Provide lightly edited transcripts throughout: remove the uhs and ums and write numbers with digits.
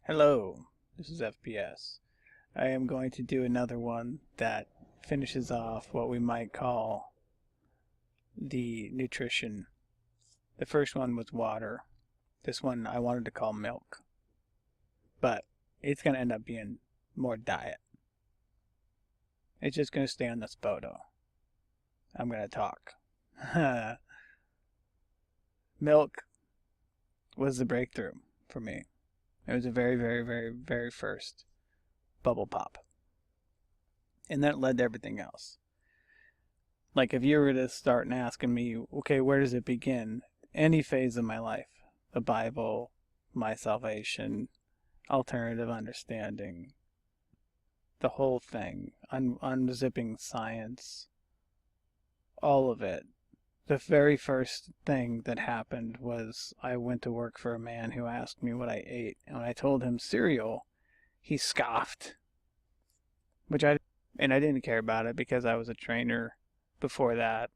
Hello, this is FPS. I am going to do another one that finishes off what we might call the nutrition. The first one was water. This one I wanted to call milk. But it's going to end up being more diet. It's just going to stay on this photo. I'm going to talk. Milk was the breakthrough for me. It was the very first bubble pop. And that led to everything else. Like if you were to start and asking me, okay, where does it begin? Any phase of my life. The Bible, my salvation, alternative understanding, the whole thing, unzipping science, all of it. The very first thing that happened was I went to work for a man who asked me what I ate. And when I told him cereal, he scoffed. And I didn't care about it because I was a trainer before that.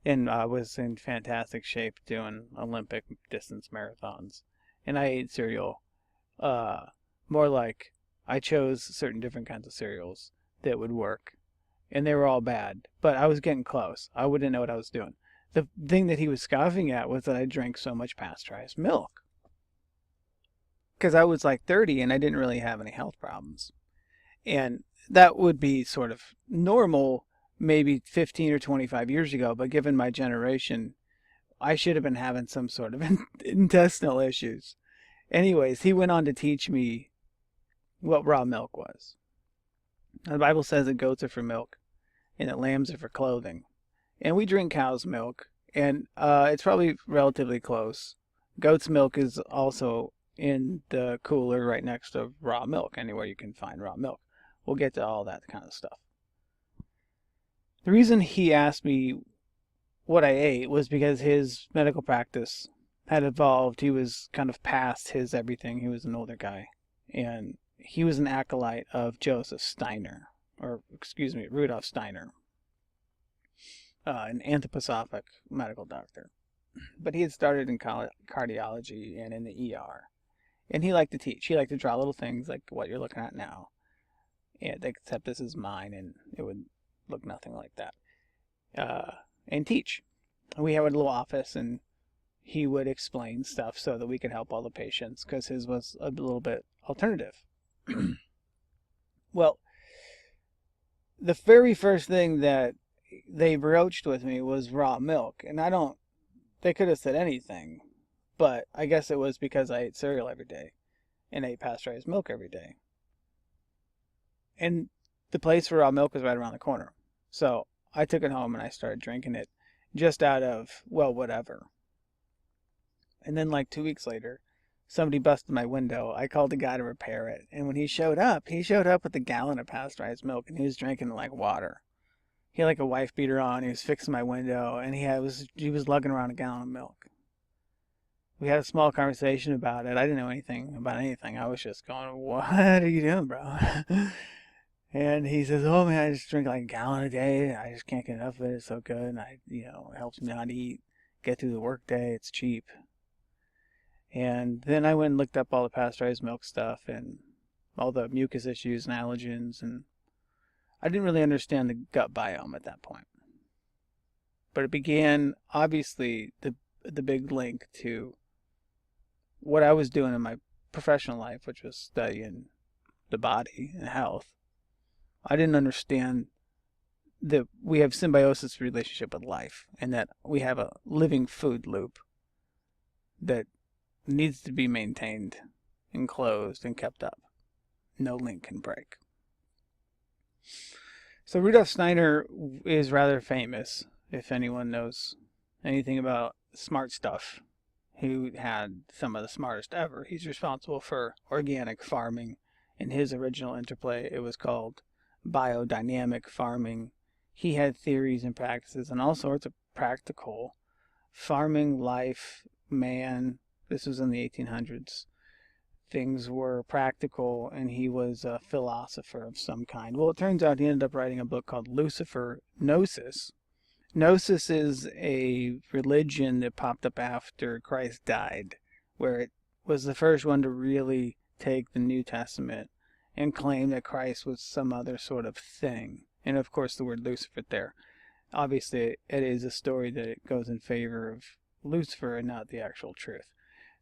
And I was in fantastic shape doing Olympic distance marathons. And I ate cereal. More like I chose certain different kinds of cereals that would work. And they were all bad. But I was getting close. I wouldn't know what I was doing. The thing that he was scoffing at was that I drank so much pasteurized milk. Because I was like 30 and I didn't really have any health problems. And that would be sort of normal maybe 15 or 25 years ago, but given my generation, I should have been having some sort of intestinal issues. Anyways, he went on to teach me what raw milk was. The Bible says that goats are for milk and that lambs are for clothing. And we drink cow's milk, and it's probably relatively close. Goat's milk is also in the cooler right next to raw milk, anywhere you can find raw milk. We'll get to all that kind of stuff. The reason he asked me what I ate was because his medical practice had evolved. He was kind of past his everything. He was an older guy. And he was an acolyte of Joseph Steiner, Rudolf Steiner, an anthroposophic medical doctor. But he had started in cardiology and in the ER. And he liked to teach. He liked to draw little things like what you're looking at now. And except this is mine, and it would look nothing like that. And teach. We had a little office, and he would explain stuff so that we could help all the patients, because his was a little bit alternative. Well, the very first thing that they broached with me was raw milk, and they could have said anything, but I guess it was because I ate cereal every day and ate pasteurized milk every day. And the place for raw milk was right around the corner. So I took it home and I started drinking it just out of, well, whatever. And then like 2 weeks later, somebody busted my window. I called the guy to repair it. And when he showed up with a gallon of pasteurized milk, and he was drinking it like water. He had like a wife beater on. He was fixing my window, and he was lugging around a gallon of milk. We had a small conversation about it. I didn't know anything about anything. I was just going, "What are you doing, bro?" And he says, "Oh man, I just drink like a gallon a day. I just can't get enough of it. It's so good. And it helps me not eat, get through the work day. It's cheap." And then I went and looked up all the pasteurized milk stuff and all the mucus issues and allergens, and I didn't really understand the gut biome at that point. But it began, obviously, the big link to what I was doing in my professional life, which was studying the body and health. I didn't understand that we have symbiosis relationship with life, and that we have a living food loop that needs to be maintained and closed and kept up. No link can break. So Rudolf Steiner is rather famous, if anyone knows anything about smart stuff. He had some of the smartest ever. He's responsible for organic farming. In his original interplay, it was called biodynamic farming. He had theories and practices and all sorts of practical farming, life, man. This was in the 1800s. Things were practical, and he was a philosopher of some kind. Well, it turns out he ended up writing a book called Lucifer Gnosis. Gnosis is a religion that popped up after Christ died, where it was the first one to really take the New Testament and claim that Christ was some other sort of thing. And of course, the word Lucifer there. Obviously, it is a story that it goes in favor of Lucifer and not the actual truth.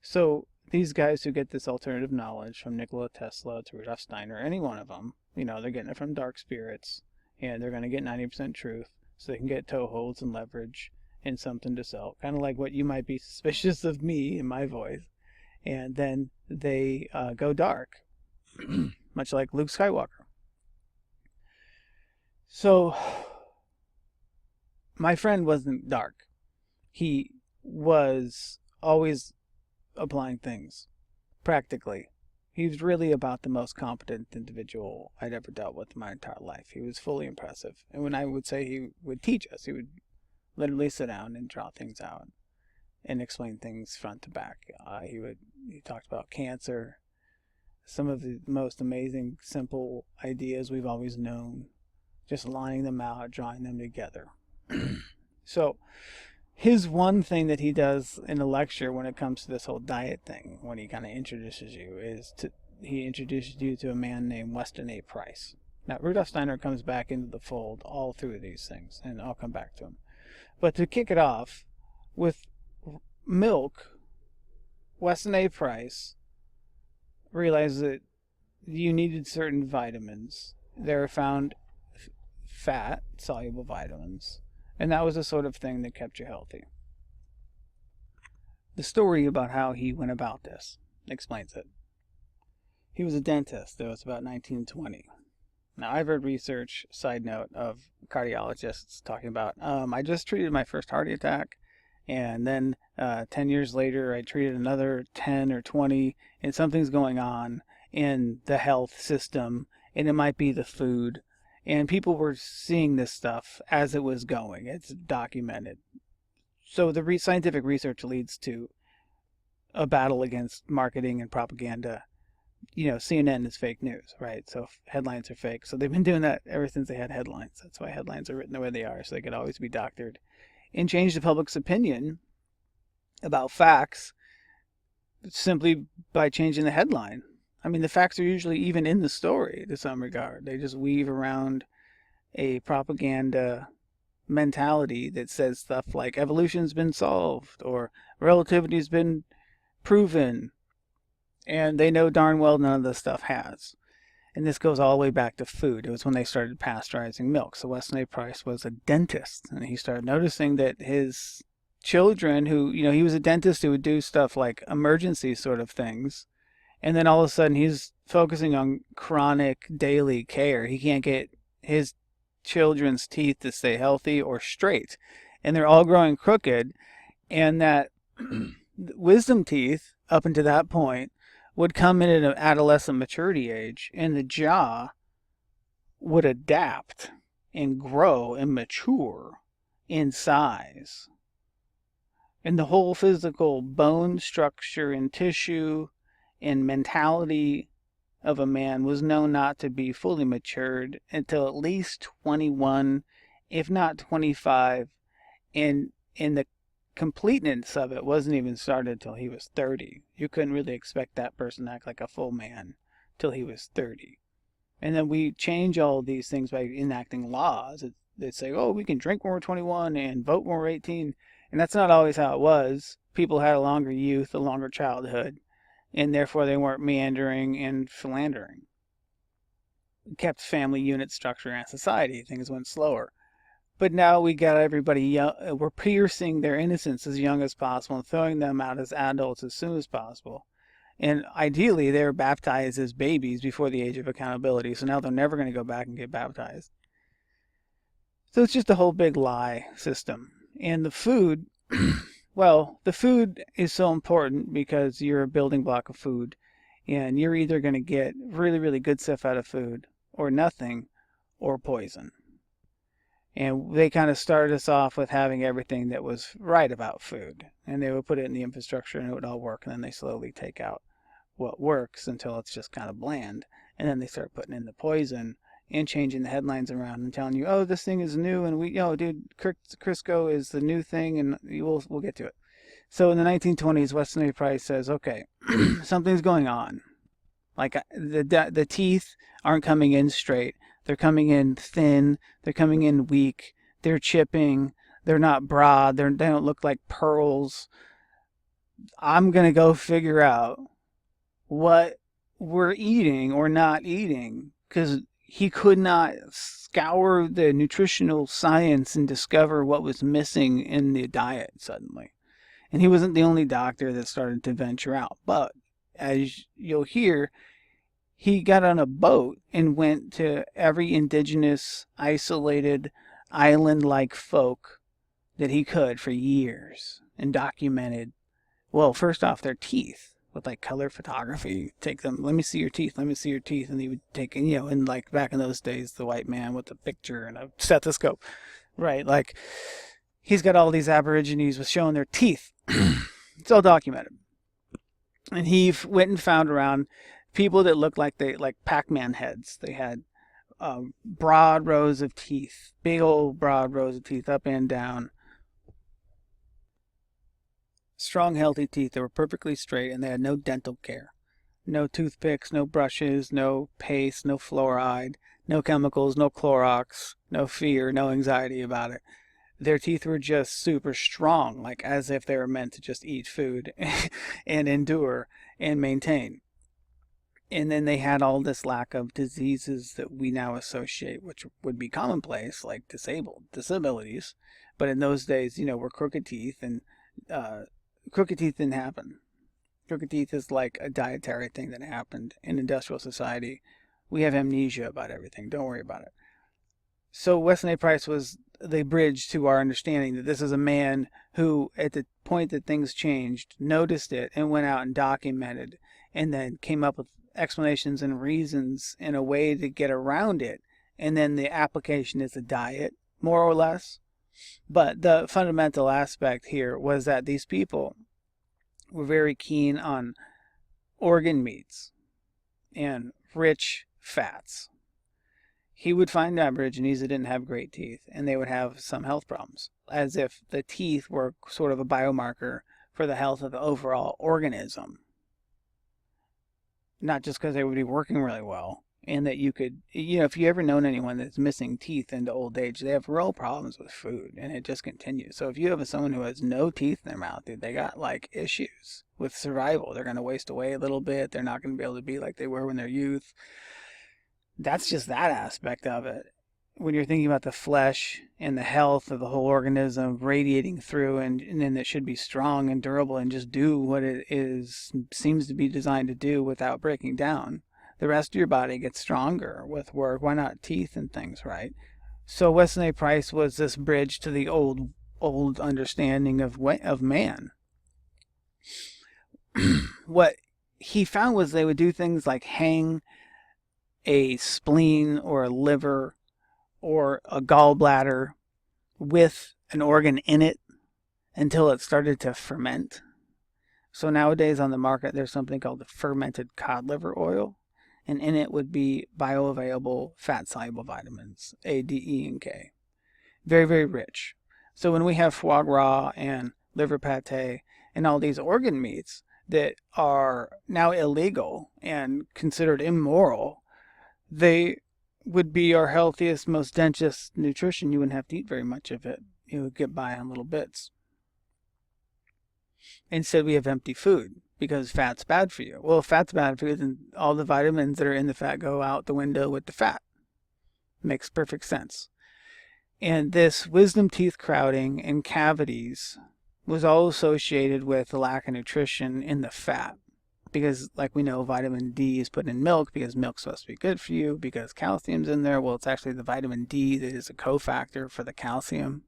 So these guys who get this alternative knowledge from Nikola Tesla to Rudolf Steiner, any one of them, they're getting it from dark spirits, and they're going to get 90% truth, so they can get toeholds and leverage and something to sell. Kind of like what you might be suspicious of me in my voice. And then they go dark, much like Luke Skywalker. So my friend wasn't dark. He was always applying things practically. He was really about the most competent individual I'd ever dealt with in my entire life. He was fully impressive. And when I would say he would teach us, he would literally sit down and draw things out and explain things front to back. He talked about cancer, some of the most amazing, simple ideas we've always known, just lining them out, drawing them together. So his one thing that he does in a lecture when it comes to this whole diet thing, when he kind of introduces you, he introduces you to a man named Weston A. Price. Now, Rudolf Steiner comes back into the fold all through these things, and I'll come back to him. But to kick it off, with milk, Weston A. Price realized that you needed certain vitamins. They were found fat-soluble vitamins. And that was the sort of thing that kept you healthy. The story about how he went about this explains it. He was a dentist. It was about 1920. Now, I've read research, side note, of cardiologists talking about, I just treated my first heart attack, and then 10 years later, I treated another 10 or 20, and something's going on in the health system, and it might be the food. And people were seeing this stuff as it was going. It's documented. So the scientific research leads to a battle against marketing and propaganda. CNN is fake news, right? So headlines are fake. So they've been doing that ever since they had headlines. That's why headlines are written the way they are, so they could always be doctored and change the public's opinion about facts simply by changing the headline. I mean, the facts are usually even in the story to some regard. They just weave around a propaganda mentality that says stuff like evolution's been solved or relativity's been proven. And they know darn well none of this stuff has. And this goes all the way back to food. It was when they started pasteurizing milk. So Weston A. Price was a dentist, and he started noticing that his children he was a dentist who would do stuff like emergency sort of things. And then all of a sudden he's focusing on chronic daily care. He can't get his children's teeth to stay healthy or straight. And they're all growing crooked. And that wisdom teeth, up until that point, would come in at an adolescent maturity age. And the jaw would adapt and grow and mature in size. And the whole physical bone structure and tissue and mentality of a man was known not to be fully matured until at least 21, if not 25, and the completeness of it wasn't even started until he was 30. You couldn't really expect that person to act like a full man till he was 30. And then we change all of these things by enacting laws that say, oh, we can drink when we're 21 and vote when we're 18. And that's not always how it was. People had a longer youth, a longer childhood, and therefore they weren't meandering and philandering. It kept family unit structure and society. Things went slower. But now we got everybody young. We're piercing their innocence as young as possible and throwing them out as adults as soon as possible. And ideally, they were baptized as babies before the age of accountability. So now they're never going to go back and get baptized. So it's just a whole big lie system. And the food, well, the food is so important because you're a building block of food. And you're either going to get really, really good stuff out of food or nothing or poison. And they kind of started us off with having everything that was right about food. And they would put it in the infrastructure and it would all work. And then they slowly take out what works until it's just kind of bland. And then they start putting in the poison and changing the headlines around and telling you, oh, this thing is new. And dude, Crisco is the new thing. And we'll get to it. So in the 1920s, Weston A. Price says, okay, something's going on. Like the teeth aren't coming in straight. They're coming in thin. They're coming in weak. They're chipping. They're not broad. They don't look like pearls. I'm going to go figure out what we're eating or not eating, because he could not scour the nutritional science and discover what was missing in the diet suddenly. And he wasn't the only doctor that started to venture out. But as you'll hear, he got on a boat and went to every indigenous, isolated, island-like folk that he could for years and documented, well, first off, their teeth with like color photography. Take them, let me see your teeth, let me see your teeth. And he would take, and like back in those days, the white man with a picture and a stethoscope, right? Like he's got all these Aborigines with showing their teeth. It's all documented. And he went and found around people that looked like Pac-Man heads. They had broad rows of teeth, big old broad rows of teeth up and down. Strong, healthy teeth that were perfectly straight, and they had no dental care. No toothpicks, no brushes, no paste, no fluoride, no chemicals, no Clorox, no fear, no anxiety about it. Their teeth were just super strong, like as if they were meant to just eat food and endure and maintain. And then they had all this lack of diseases that we now associate, which would be commonplace, like disabilities. But in those days, were crooked teeth, and crooked teeth didn't happen. Crooked teeth is like a dietary thing that happened in industrial society. We have amnesia about everything. Don't worry about it. So Weston A. Price was the bridge to our understanding that this is a man who, at the point that things changed, noticed it and went out and documented, and then came up with explanations and reasons and a way to get around it. And then the application is a diet, more or less. But the fundamental aspect here was that these people were very keen on organ meats and rich fats. He would find Aborigines that didn't have great teeth, and they would have some health problems, as if the teeth were sort of a biomarker for the health of the overall organism. Not just because they would be working really well, and that you could, if you ever known anyone that's missing teeth into old age, they have real problems with food, and it just continues. So if you have someone who has no teeth in their mouth, dude, they got like issues with survival. They're going to waste away a little bit. They're not going to be able to be like they were when they're youth. That's just that aspect of it. When you're thinking about the flesh and the health of the whole organism radiating through, and then it should be strong and durable and just do what it seems to be designed to do without breaking down. The rest of your body gets stronger with work. Why not teeth and things, right? So Weston A. Price was this bridge to the old understanding of man. What he found was they would do things like hang a spleen or a liver or a gallbladder with an organ in it until it started to ferment. So nowadays on the market, there's something called the fermented cod liver oil, and in it would be bioavailable fat-soluble vitamins, A, D, E, and K. Very, very rich. So when we have foie gras and liver pate and all these organ meats that are now illegal and considered immoral, they would be our healthiest, most densest nutrition. You wouldn't have to eat very much of it. You would get by on little bits. Instead, we have empty food because fat's bad for you. Well, if fat's bad for you, then all the vitamins that are in the fat go out the window with the fat. Makes perfect sense. And this wisdom teeth crowding and cavities was all associated with the lack of nutrition in the fat. Because, like we know, vitamin D is put in milk because milk's supposed to be good for you, because calcium's in there. Well, it's actually the vitamin D that is a cofactor for the calcium.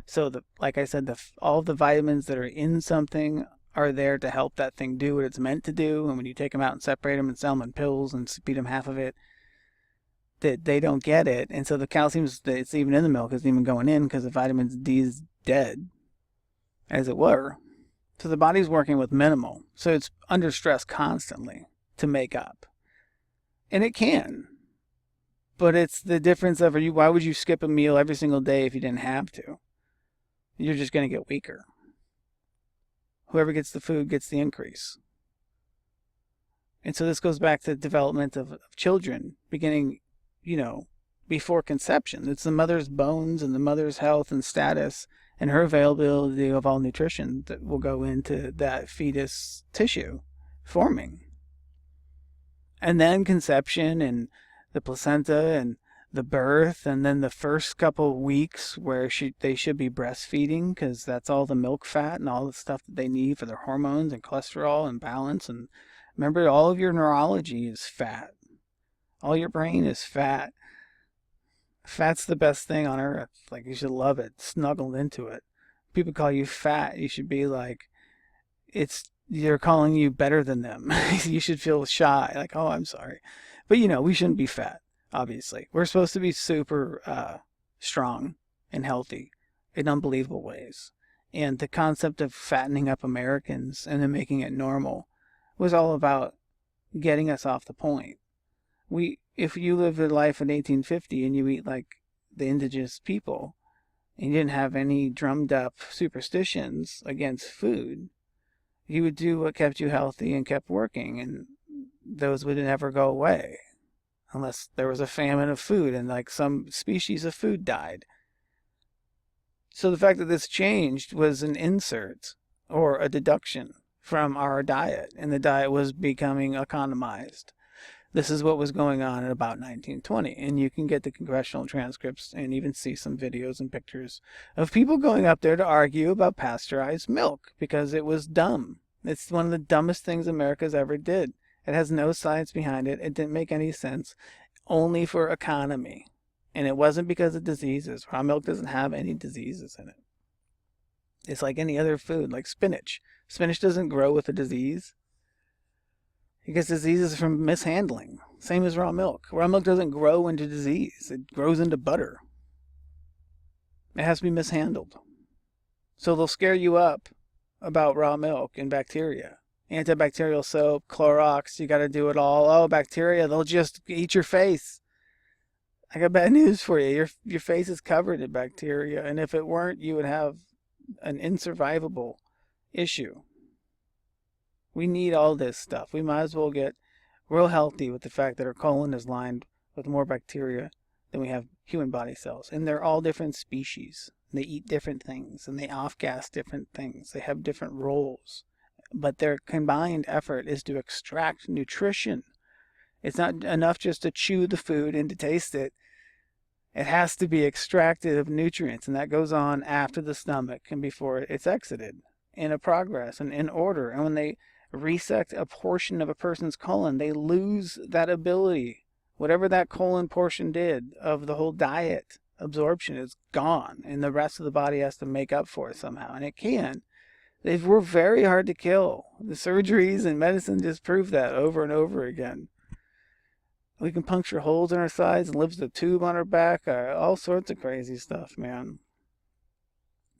So, like I said, all the vitamins that are in something are there to help that thing do what it's meant to do. And when you take them out and separate them and sell them in pills and feed them half of it, that they don't get it. And so the calcium that's even in the milk isn't even going in because the vitamin D is dead, as it were. So the body's working with minimal. So it's under stress constantly to make up. And it can. But it's the difference of, why would you skip a meal every single day if you didn't have to? You're just going to get weaker. Whoever gets the food gets the increase. And so this goes back to the development of children beginning, before conception. It's the mother's bones and the mother's health and status and her availability of all nutrition that will go into that fetus tissue forming. And then conception and the placenta and the birth, and then the first couple of weeks where they should be breastfeeding, because that's all the milk fat and all the stuff that they need for their hormones and cholesterol and balance. And remember, all of your neurology is fat. All your brain is fat. Fat's the best thing on earth. Like, you should love it, snuggled into it. People call you fat, you should be like, they're calling you better than them. You should feel shy, like, oh, I'm sorry. But we shouldn't be fat, obviously. We're supposed to be super strong and healthy in unbelievable ways. And the concept of fattening up Americans and then making it normal was all about getting us off the point. If you lived a life in 1850 and you eat like the indigenous people, and you didn't have any drummed up superstitions against food, you would do what kept you healthy and kept working, and those would never go away unless there was a famine of food and like some species of food died. So the fact that this changed was an insert or a deduction from our diet, and the diet was becoming economized. This is what was going on at about 1920, and you can get the congressional transcripts and even see some videos and pictures of people going up there to argue about pasteurized milk because it was dumb. It's one of the dumbest things America's ever did. It has no science behind it. It didn't make any sense, only for economy. And it wasn't because of diseases. Raw milk doesn't have any diseases in it. It's like any other food, like spinach. Spinach doesn't grow with a disease. It gets diseases from mishandling. Same as raw milk. Raw milk doesn't grow into disease. It grows into butter. It has to be mishandled. So they'll scare you up about raw milk and bacteria. Antibacterial soap, Clorox, you got to do it all. Oh, bacteria, they'll just eat your face. I got bad news for you. Your face is covered in bacteria, and if it weren't, you would have an insurvivable issue. We need all this stuff. We might as well get real healthy with the fact that our colon is lined with more bacteria than we have human body cells. And they're all different species. They eat different things, and they off-gas different things. They have different roles. But their combined effort is to extract nutrition. It's not enough just to chew the food and to taste it. It has to be extracted of nutrients, and that goes on after the stomach and before it's exited in a progress and in order. And when they resect a portion of a person's colon, they lose that ability. Whatever that colon portion did of the whole diet absorption is gone, and the rest of the body has to make up for it somehow, and it can. They were very hard to kill. The surgeries and medicine just prove that over and over again. We can puncture holes in our sides and lift the tube on our back, all sorts of crazy stuff, man.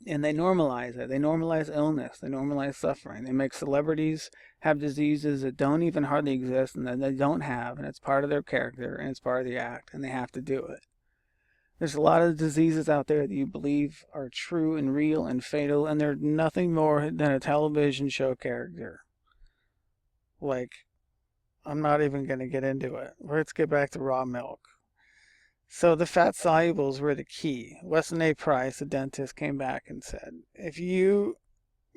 And they normalize it. They normalize illness. They normalize suffering. They make celebrities have diseases that don't even hardly exist and that they don't have, and it's part of their character and it's part of the act, and they have to do it. There's a lot of diseases out there that you believe are true and real and fatal, and they're nothing more than a television show character. Like, I'm not even going to get into it. Let's get back to raw milk. So the fat solubles were the key. Weston A. Price, a dentist, came back and said, if you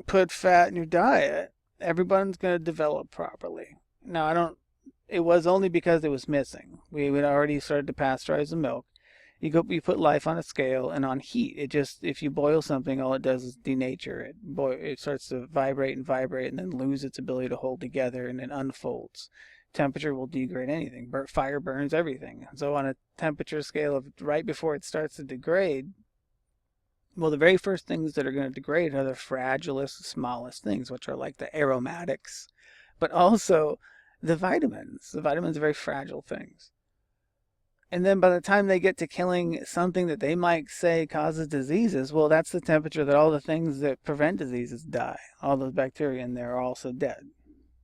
put fat in your diet, everyone's going to develop properly. Now, it was only because it was missing. We had already started to pasteurize the milk. You put life on a scale and on heat. If you boil something, all it does is denature it. It starts to vibrate and then lose its ability to hold together, and it unfolds. Temperature will degrade anything. Fire burns everything. So on a temperature scale of right before it starts to degrade, well, the very first things that are going to degrade are the fragilest, smallest things, which are like the aromatics, but also the vitamins. The vitamins are very fragile things. And then by the time they get to killing something that they might say causes diseases, well, that's the temperature that all the things that prevent diseases die. All those bacteria in there are also dead.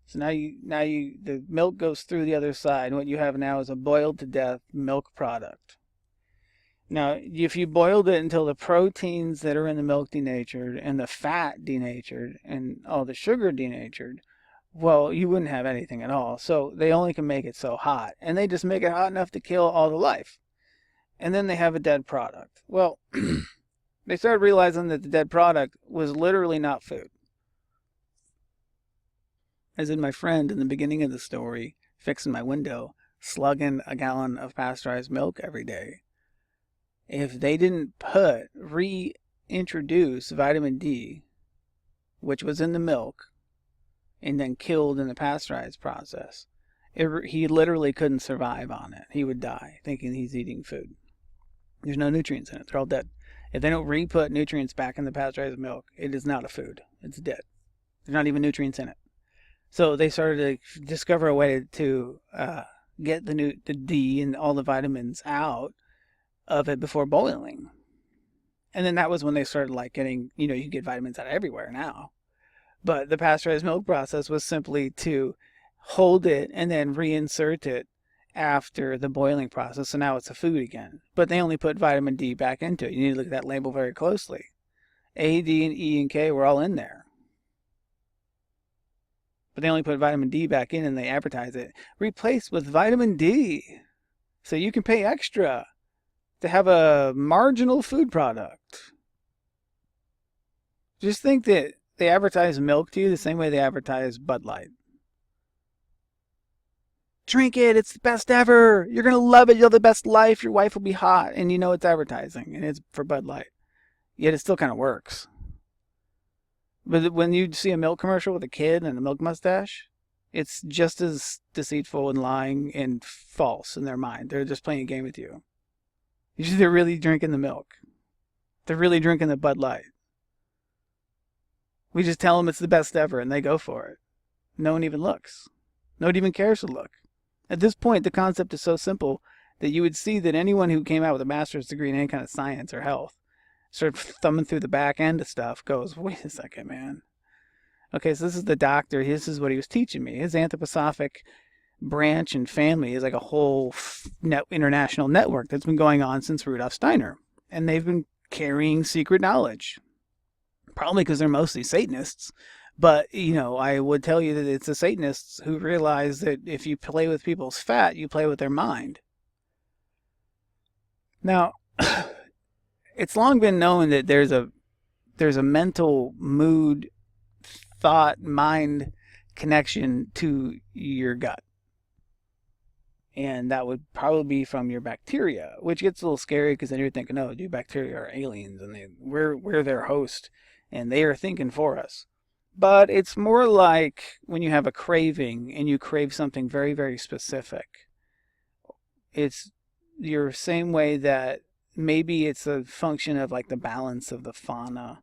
So the milk goes through the other side, and what you have now is a boiled to death milk product. Now, if you boiled it until the proteins that are in the milk denatured and the fat denatured and all the sugar denatured, Well, you wouldn't have anything at all. So they only can make it so hot. And they just make it hot enough to kill all the life. And then they have a dead product. Well, they started realizing that the dead product was literally not food. As in my friend in the beginning of the story, fixing my window, slugging a gallon of pasteurized milk every day. If they didn't reintroduce vitamin D, which was in the milk, and then killed in the pasteurized process, he literally couldn't survive on it. He would die thinking he's eating food. There's no nutrients in it. They're all dead. If they don't re-put nutrients back in the pasteurized milk, it is not a food. It's dead. There's not even nutrients in it. So they started to discover a way to get the D and all the vitamins out of it before boiling. And then that was when they started like getting, you can get vitamins out of everywhere now. But the pasteurized milk process was simply to hold it and then reinsert it after the boiling process. So now it's a food again. But they only put vitamin D back into it. You need to look at that label very closely. A, D, and E, and K were all in there. But they only put vitamin D back in and they advertise it. Replaced with vitamin D. So you can pay extra to have a marginal food product. Just think that they advertise milk to you the same way they advertise Bud Light. Drink it, it's the best ever. You're going to love it, you'll have the best life, your wife will be hot. And you know it's advertising, and it's for Bud Light. Yet it still kind of works. But when you see a milk commercial with a kid and a milk mustache, it's just as deceitful and lying and false in their mind. They're just playing a game with you. They're really drinking the milk. They're really drinking the Bud Light. We just tell them it's the best ever, and they go for it. No one even looks. No one even cares to look. At this point, the concept is so simple that you would see that anyone who came out with a master's degree in any kind of science or health, started thumbing through the back end of stuff, goes, wait a second, man. Okay, so this is the doctor. This is what he was teaching me. His anthroposophic branch and family is like a whole international network that's been going on since Rudolf Steiner. And they've been carrying secret knowledge. Probably because they're mostly Satanists. But, I would tell you that it's the Satanists who realize that if you play with people's fat, you play with their mind. Now, it's long been known that there's a mental mood, thought, mind connection to your gut. And that would probably be from your bacteria, which gets a little scary because then you're thinking, oh, bacteria are aliens and we're their host and they are thinking for us. But it's more like when you have a craving and you crave something very, very specific. It's your same way that maybe it's a function of like the balance of the fauna.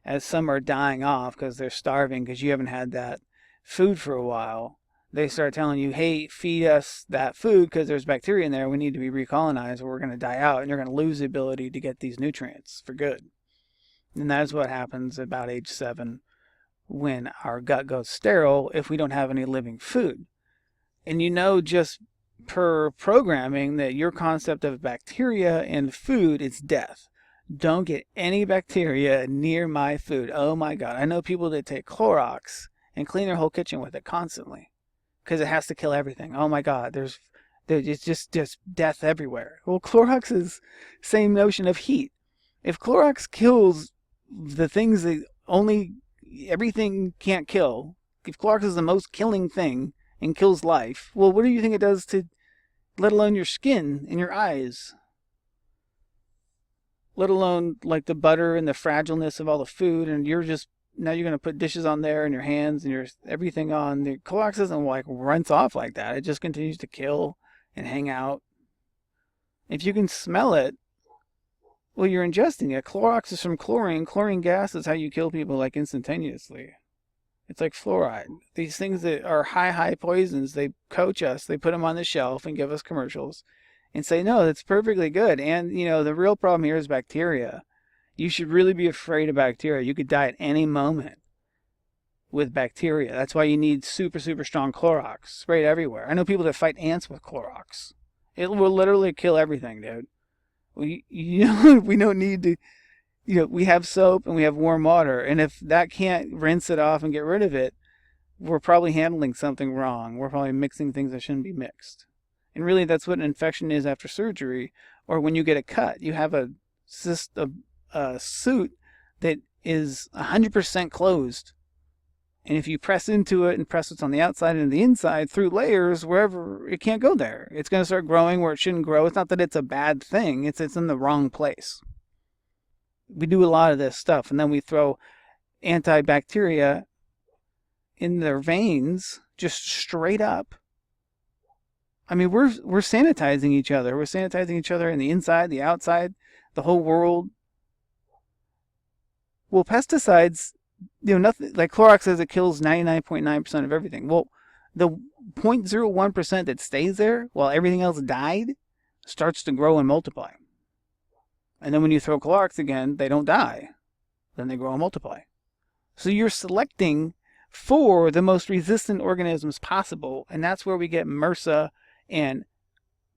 As some are dying off because they're starving because you haven't had that food for a while, they start telling you, hey, feed us that food because there's bacteria in there. We need to be recolonized or we're going to die out and you're going to lose the ability to get these nutrients for good. And that's what happens about age 7 when our gut goes sterile if we don't have any living food. And just per programming that your concept of bacteria and food is death. Don't get any bacteria near my food. Oh my God. I know people that take Clorox and clean their whole kitchen with it constantly because it has to kill everything. Oh my God. It's just death everywhere. Well, Clorox is same notion of heat. If Clorox kills the things that everything can't kill, if Clorox is the most killing thing and kills life, well, what do you think it does to, let alone your skin and your eyes? Let alone like the butter and the fragileness of all the food, and now you're going to put dishes on there and your hands and your everything on. The Clorox doesn't like rinse off like that. It just continues to kill and hang out. If you can smell it, well, you're ingesting it. Clorox is from chlorine. Chlorine gas is how you kill people like instantaneously. It's like fluoride. These things that are high poisons, they coach us. They put them on the shelf and give us commercials and say, no, that's perfectly good. And, the real problem here is bacteria. You should really be afraid of bacteria. You could die at any moment with bacteria. That's why you need super, super strong Clorox sprayed everywhere. I know people that fight ants with Clorox. It will literally kill everything, dude. We don't need to, we have soap and we have warm water. And if that can't rinse it off and get rid of it, we're probably handling something wrong. We're probably mixing things that shouldn't be mixed. And really, that's what an infection is after surgery, or when you get a cut. You have a suit that is 100% closed. And if you press into it and press what's on the outside and the inside through layers, wherever, it can't go there. It's going to start growing where it shouldn't grow. It's not that it's a bad thing. It's in the wrong place. We do a lot of this stuff, and then we throw antibacteria in their veins just straight up. I mean, we're sanitizing each other. We're sanitizing each other in the inside, the outside, the whole world. Well, pesticides, nothing like Clorox says it kills 99.9% of everything. Well, the 0.01% that stays there while everything else died starts to grow and multiply. And then when you throw Clorox again, they don't die. Then they grow and multiply. So you're selecting for the most resistant organisms possible, and that's where we get MRSA and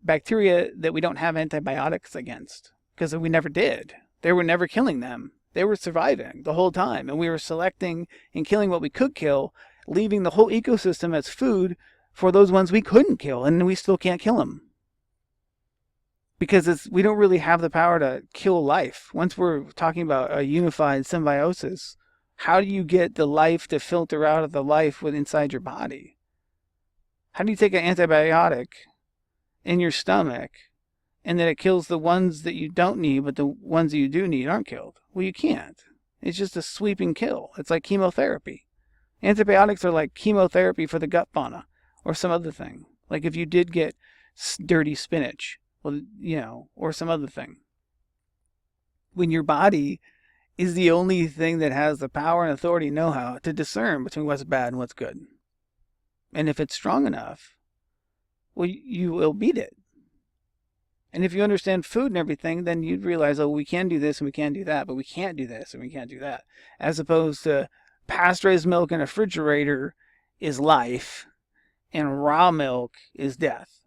bacteria that we don't have antibiotics against, because we never did. They were never killing them. They were surviving the whole time, and we were selecting and killing what we could kill, leaving the whole ecosystem as food for those ones we couldn't kill, and we still can't kill them. Because we don't really have the power to kill life. Once we're talking about a unified symbiosis, how do you get the life to filter out of the life inside your body? How do you take an antibiotic in your stomach and then it kills the ones that you don't need, but the ones that you do need aren't killed? Well, you can't. It's just a sweeping kill. It's like chemotherapy. Antibiotics are like chemotherapy for the gut fauna or some other thing. Like if you did get dirty spinach, well, or some other thing. When your body is the only thing that has the power and authority and know-how to discern between what's bad and what's good. And if it's strong enough, well, you will beat it. And if you understand food and everything, then you'd realize, oh, we can do this and we can do that, but we can't do this and we can't do that. As opposed to pasteurized milk in a refrigerator is life and raw milk is death.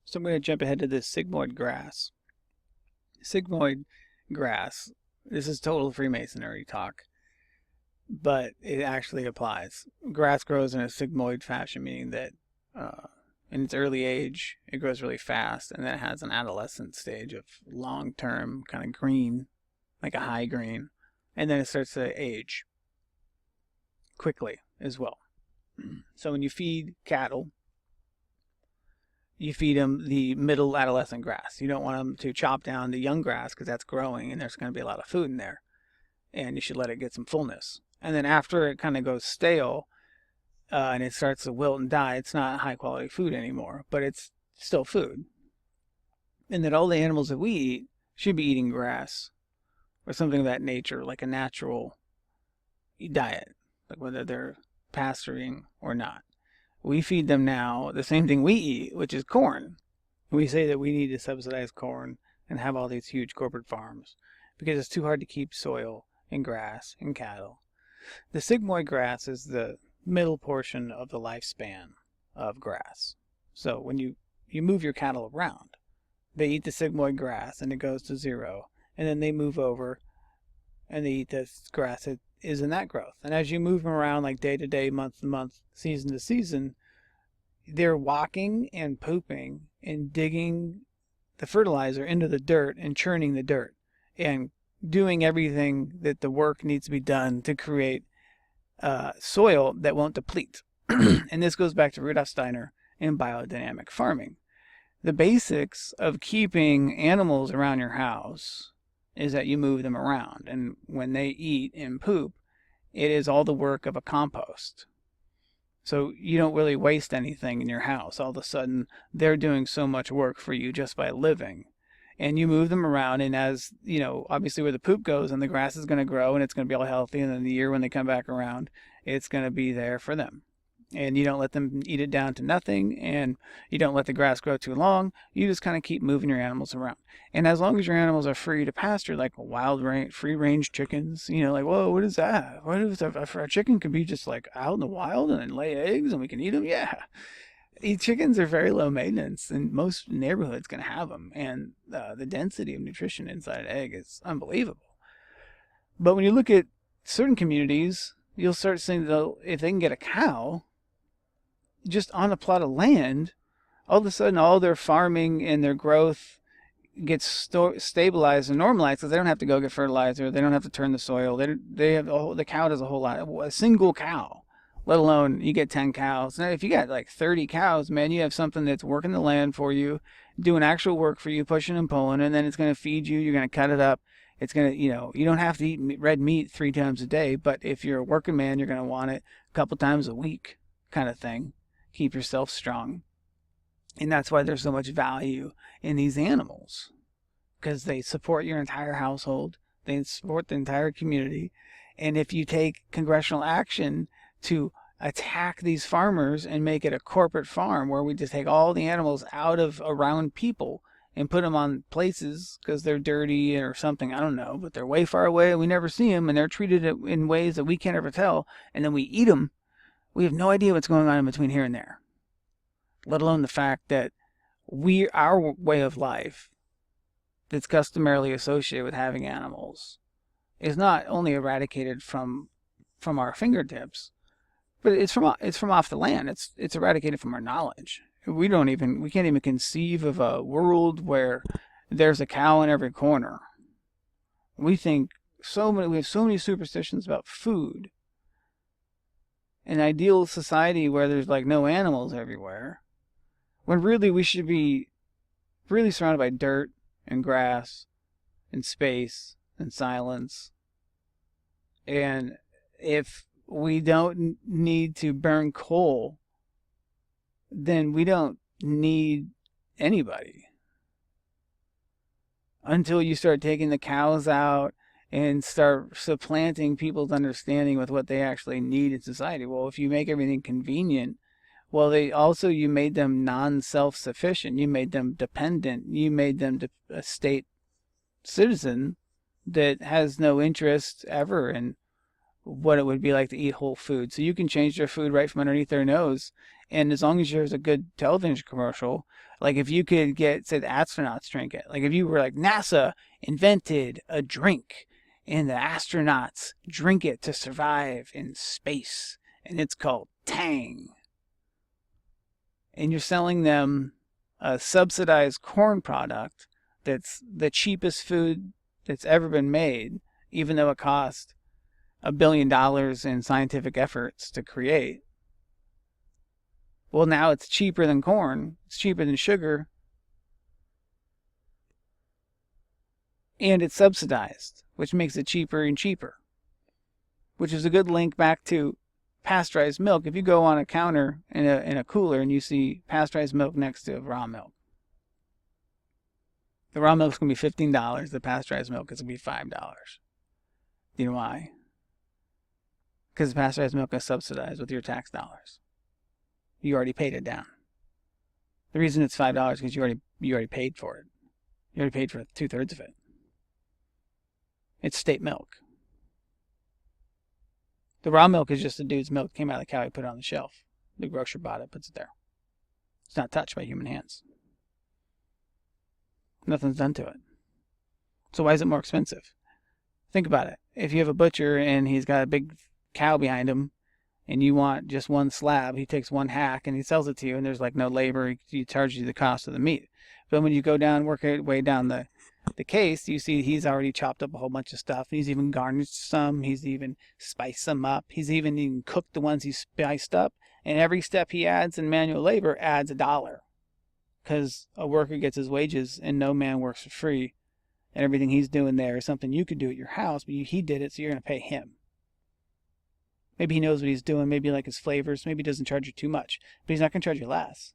So I'm going to jump ahead to this sigmoid grass. Sigmoid grass, this is total Freemasonry talk, but it actually applies. Grass grows in a sigmoid fashion, meaning that in its early age, it grows really fast, and then it has an adolescent stage of long-term kind of green, like a high green, and then it starts to age quickly as well. So when you feed cattle, you feed them the middle adolescent grass. You don't want them to chop down the young grass because that's growing and there's going to be a lot of food in there. And you should let it get some fullness. And then after it kind of goes stale and it starts to wilt and die, it's not high quality food anymore, but it's still food. And that all the animals that we eat should be eating grass or something of that nature, like a natural diet, like whether they're pasturing or not. We feed them now the same thing we eat, which is corn. We say that we need to subsidize corn and have all these huge corporate farms because it's too hard to keep soil and grass and cattle. The sigmoid grass is the middle portion of the lifespan of grass. So when you move your cattle around, they eat the sigmoid grass and it goes to zero, and then they move over and they eat this grass that is in that growth. And as you move them around like day to day, month to month, season to season, they're walking and pooping and digging the fertilizer into the dirt and churning the dirt and doing everything that the work needs to be done to create soil that won't deplete. And this goes back to Rudolf Steiner and biodynamic farming. The basics of keeping animals around your house is that you move them around, and when they eat and poop, it is all the work of a compost. So you don't really waste anything in your house. All of a sudden, they're doing so much work for you just by living. And you move them around, and as, obviously where the poop goes and the grass is going to grow and it's going to be all healthy, and then the year when they come back around, it's going to be there for them. And you don't let them eat it down to nothing, and you don't let the grass grow too long. You just kind of keep moving your animals around. And as long as your animals are free to pasture, like free-range chickens, like, whoa, what is that? What if a chicken could be just like out in the wild and lay eggs and we can eat them? Yeah. Chickens are very low maintenance, and most neighborhoods can have them. And the density of nutrition inside an egg is unbelievable. But when you look at certain communities, you'll start seeing that if they can get a cow just on a plot of land, all of a sudden all their farming and their growth gets stabilized and normalized because they don't have to go get fertilizer. They don't have to turn the soil. They have the cow does a whole lot. A single cow, let alone you get 10 cows. Now, if you got like 30 cows, man, you have something that's working the land for you, doing actual work for you, pushing and pulling, and then it's going to feed you. You're going to cut it up. It's going to, you don't have to eat red meat 3 times a day, but if you're a working man, you're going to want it a couple times a week kind of thing. Keep yourself strong. And that's why there's so much value in these animals, because they support your entire household. They support the entire community. And if you take congressional action to attack these farmers and make it a corporate farm where we just take all the animals out of around people and put them on places because they're dirty or something, I don't know, but they're way far away and we never see them and they're treated in ways that we can't ever tell, and then we eat them, we have no idea what's going on in between here and there. Let alone the fact that our way of life that's customarily associated with having animals is not only eradicated from our fingertips, but it's from off the land. It's eradicated from our knowledge. We can't even conceive of a world where there's a cow in every corner. We have so many superstitions about food. An ideal society where there's like no animals everywhere, when really we should be really surrounded by dirt and grass and space and silence. And if we don't need to burn coal, then we don't need anybody. Until you start taking the cows out and start supplanting people's understanding with what they actually need in society. Well, if you make everything convenient, well, you made them non-self-sufficient. You made them dependent. You made them a state citizen that has no interest ever in what it would be like to eat whole food. So you can change their food right from underneath their nose. And as long as there's a good television commercial, like if you could say the astronauts drink it, like if you were like NASA invented a drink and the astronauts drink it to survive in space, and it's called Tang. And you're selling them a subsidized corn product that's the cheapest food that's ever been made, even though it cost $1 billion in scientific efforts to create. Well, now it's cheaper than corn. It's cheaper than sugar. And it's subsidized, which makes it cheaper and cheaper. Which is a good link back to pasteurized milk. If you go on a counter in a cooler and you see pasteurized milk next to raw milk, the raw milk's going to be $15. The pasteurized milk is going to be $5. Do you know why? Because the pasteurized milk is subsidized with your tax dollars. You already paid it down. The reason it's $5 is because you already paid for it. You already paid for 2/3 of it. It's state milk. The raw milk is just the dude's milk that came out of the cow. He put it on the shelf. The grocer bought it, puts it there. It's not touched by human hands. Nothing's done to it. So why is it more expensive? Think about it. If you have a butcher and he's got a big cow behind him and you want just one slab, he takes one hack and he sells it to you, and there's like no labor. He charges you the cost of the meat. But when you go down, work your way down the case, you see he's already chopped up a whole bunch of stuff. He's even garnished some. He's even spiced some up. He's even cooked the ones he spiced up. And every step he adds in manual labor adds $1. Because a worker gets his wages and no man works for free. And everything he's doing there is something you could do at your house, but he did it, so you're going to pay him. Maybe he knows what he's doing. Maybe you like his flavors. Maybe he doesn't charge you too much. But he's not going to charge you less.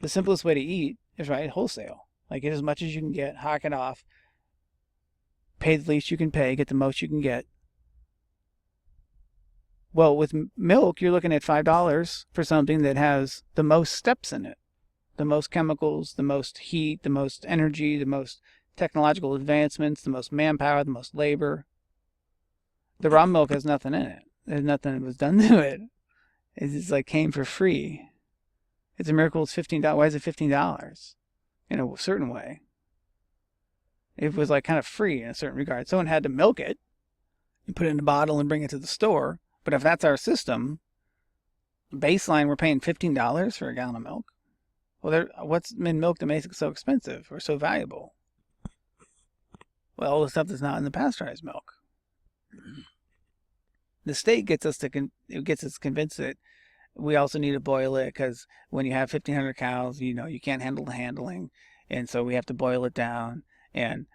The simplest way to eat is wholesale. Like, get as much as you can get, hack it off, pay the least you can pay, get the most you can get. Well, with milk, you're looking at $5 for something that has the most steps in it. The most chemicals, the most heat, the most energy, the most technological advancements, the most manpower, the most labor. The raw milk has nothing in it. There's nothing that was done to it. It just like came for free. It's a miracle it's $15. Why is it $15? In a certain way. It was like kind of free in a certain regard. Someone had to milk it. and put it in a bottle and bring it to the store. But if that's our system, baseline, we're paying $15 for a gallon of milk. Well, what's in milk that makes it so expensive or so valuable? Well, all the stuff that's not in the pasteurized milk. The state gets us convinced that we also need to boil it because when you have 1,500 cows, you can't handle the handling, and so we have to boil it down. And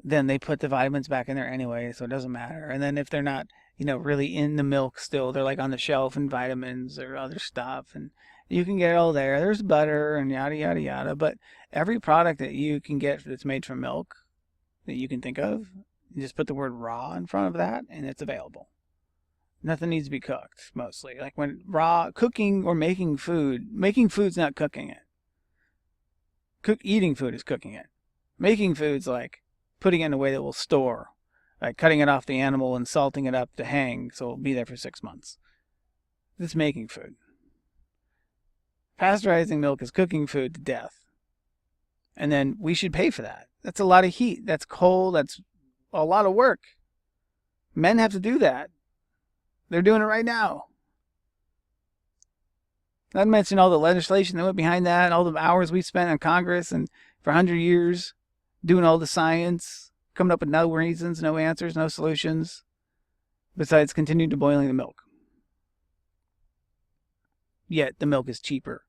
then they put the vitamins back in there anyway, so it doesn't matter. And then if they're not, really in the milk still, they're like on the shelf and vitamins or other stuff, and you can get it all there. There's butter and yada, yada, yada. But every product that you can get that's made from milk that you can think of, you just put the word raw in front of that and it's available. Nothing needs to be cooked, mostly. Like when raw cooking or making food's not cooking it. Eating food is cooking it. Making food's like putting it in a way that will store, like cutting it off the animal and salting it up to hang so it'll be there for 6 months. That's making food. Pasteurizing milk is cooking food to death. And then we should pay for that. That's a lot of heat. That's cold. That's a lot of work. Men have to do that. They're doing it right now. Not to mention all the legislation that went behind that, all the hours we spent in Congress and for 100 years doing all the science, coming up with no reasons, no answers, no solutions, besides continuing to boiling the milk. Yet the milk is cheaper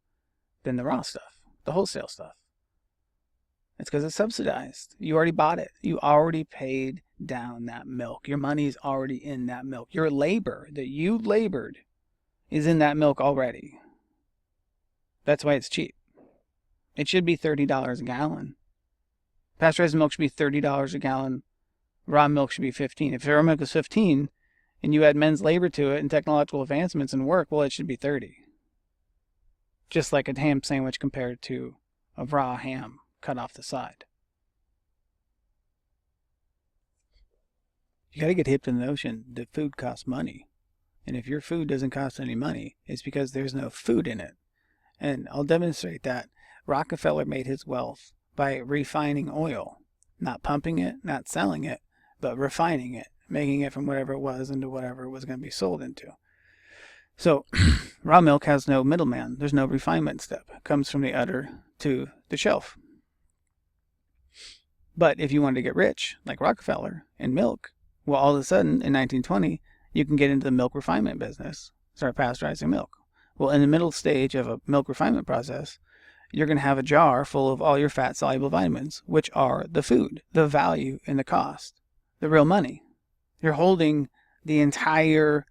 than the raw stuff, the wholesale stuff. It's because it's subsidized. You already bought it. You already paid down that milk. Your money's already in that milk. Your labor that you labored is in that milk already. That's why it's cheap. It should be $30 a gallon. Pasteurized milk should be $30 a gallon. Raw milk should be $15. If raw milk is $15 and you add men's labor to it and technological advancements and work, well, it should be $30. Just like a ham sandwich compared to a raw ham cut off the side. You got to get hip to the notion that food costs money. And if your food doesn't cost any money, it's because there's no food in it. And I'll demonstrate that. Rockefeller made his wealth by refining oil. Not pumping it, not selling it, but refining it. Making it from whatever it was into whatever it was going to be sold into. So, raw milk has no middleman. There's no refinement step. It comes from the udder to the shelf. But if you wanted to get rich, like Rockefeller, in milk, well, all of a sudden, in 1920, you can get into the milk refinement business. Start pasteurizing milk. Well, in the middle stage of a milk refinement process, you're going to have a jar full of all your fat-soluble vitamins, which are the food, the value, and the cost, the real money. You're holding the entire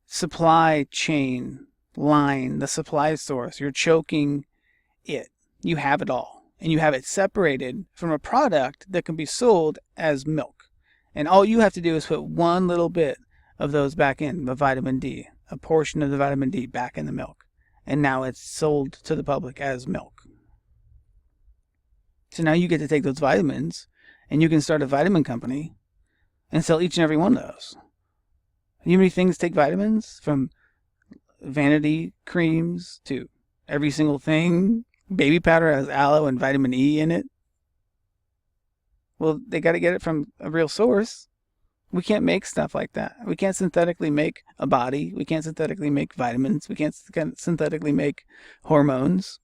supply chain line, the supply source. You're choking it. You have it all. And you have it separated from a product that can be sold as milk. And all you have to do is put one little bit of those back in, the vitamin D, a portion of the vitamin D back in the milk. And now it's sold to the public as milk. So now you get to take those vitamins and you can start a vitamin company and sell each and every one of those. You know how many things take vitamins? From vanity creams to every single thing. Baby powder has aloe and vitamin E in it. Well, they got to get it from a real source. We can't make stuff like that. We can't synthetically make a body. We can't synthetically make vitamins. We can't synthetically make hormones.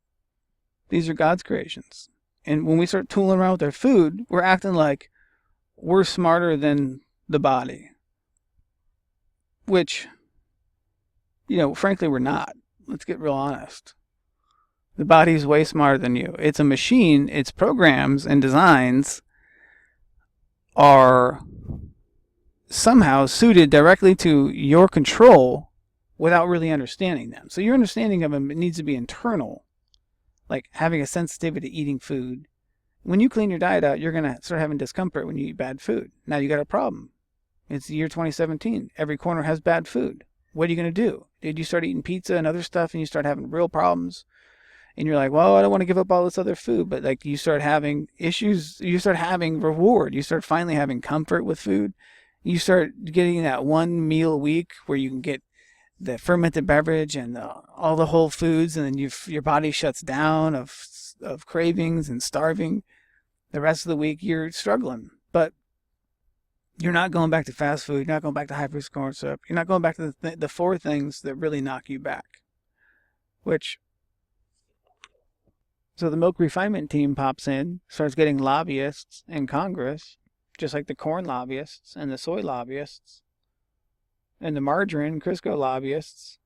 These are God's creations. And when we start tooling around with our food, we're acting like we're smarter than the body. Which, frankly, we're not. Let's get real honest. The body's way smarter than you. It's a machine. Its programs and designs are somehow suited directly to your control without really understanding them. So your understanding of them needs to be internal, like having a sensitivity to eating food. When you clean your diet out, you're going to start having discomfort when you eat bad food. Now you got a problem. It's the year 2017. Every corner has bad food. What are you going to do? Did you start eating pizza and other stuff and you start having real problems? And you're like, well, I don't want to give up all this other food. But like you start having issues. You start having reward. You start finally having comfort with food. You start getting that one meal a week where you can get the fermented beverage and all the whole foods. And then your body shuts down of cravings and starving. The rest of the week you're struggling. But You're not going back to fast food. You're not going back to high fructose corn syrup. You're not going back to the four things that really knock you back. So the milk refinement team pops in, starts getting lobbyists in Congress, just like the corn lobbyists and the soy lobbyists and the margarine Crisco lobbyists.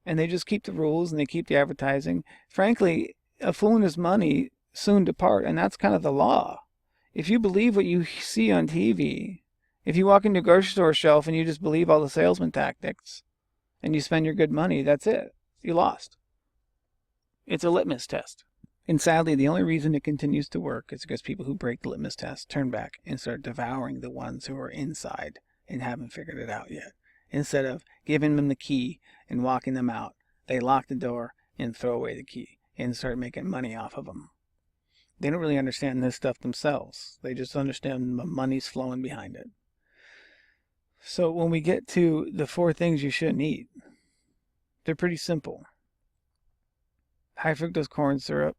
And they just keep the rules and they keep the advertising. Frankly, a fool and his money soon depart, and that's kind of the law. If you believe what you see on TV, if you walk into a grocery store shelf and you just believe all the salesman tactics and you spend your good money, that's it. You lost. It's a litmus test. And sadly, the only reason it continues to work is because people who break the litmus test turn back and start devouring the ones who are inside and haven't figured it out yet. Instead of giving them the key and walking them out, they lock the door and throw away the key and start making money off of them. They don't really understand this stuff themselves. They just understand the money's flowing behind it. So when we get to the four things you shouldn't eat, they're pretty simple. High fructose corn syrup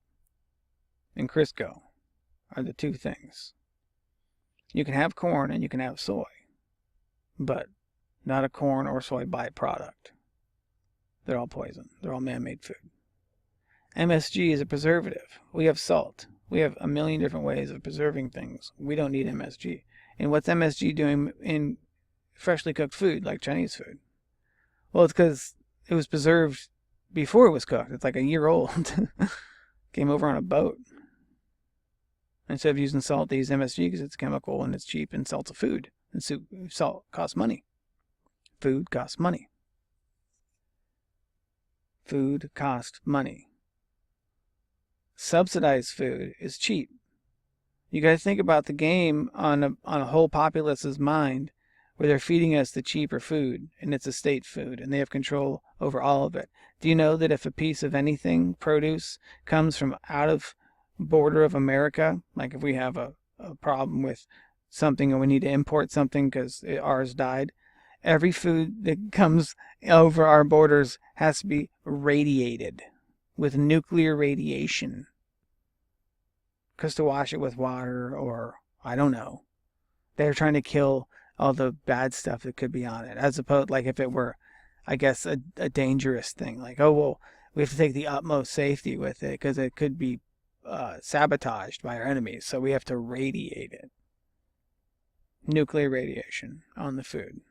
and Crisco are the two things. You can have corn and you can have soy, but not a corn or soy byproduct. They're all poison. They're all man-made food. MSG is a preservative. We have salt. We have a million different ways of preserving things. We don't need MSG. And what's MSG doing in freshly cooked food, like Chinese food? Well, it's because it was preserved before it was cooked. It's like a year old. Came over on a boat. Instead of using salt, they use MSG because it's chemical and it's cheap, and salt's a food. And salt costs money. Food costs money. Food costs money. Subsidized food is cheap. You got to think about the game on a whole populace's mind, where they're feeding us the cheaper food, and it's a state food, and they have control over all of it. Do you know that if a piece of anything, produce, comes from out of border of America, like if we have a problem with something and we need to import something because ours died, every food that comes over our borders has to be radiated with nuclear radiation. Because to wash it with water, or I don't know, they're trying to kill all the bad stuff that could be on it, as opposed, like if it were, I guess, a dangerous thing, like, oh well, we have to take the utmost safety with it because it could be sabotaged by our enemies, so we have to radiate it. Nuclear radiation on the food.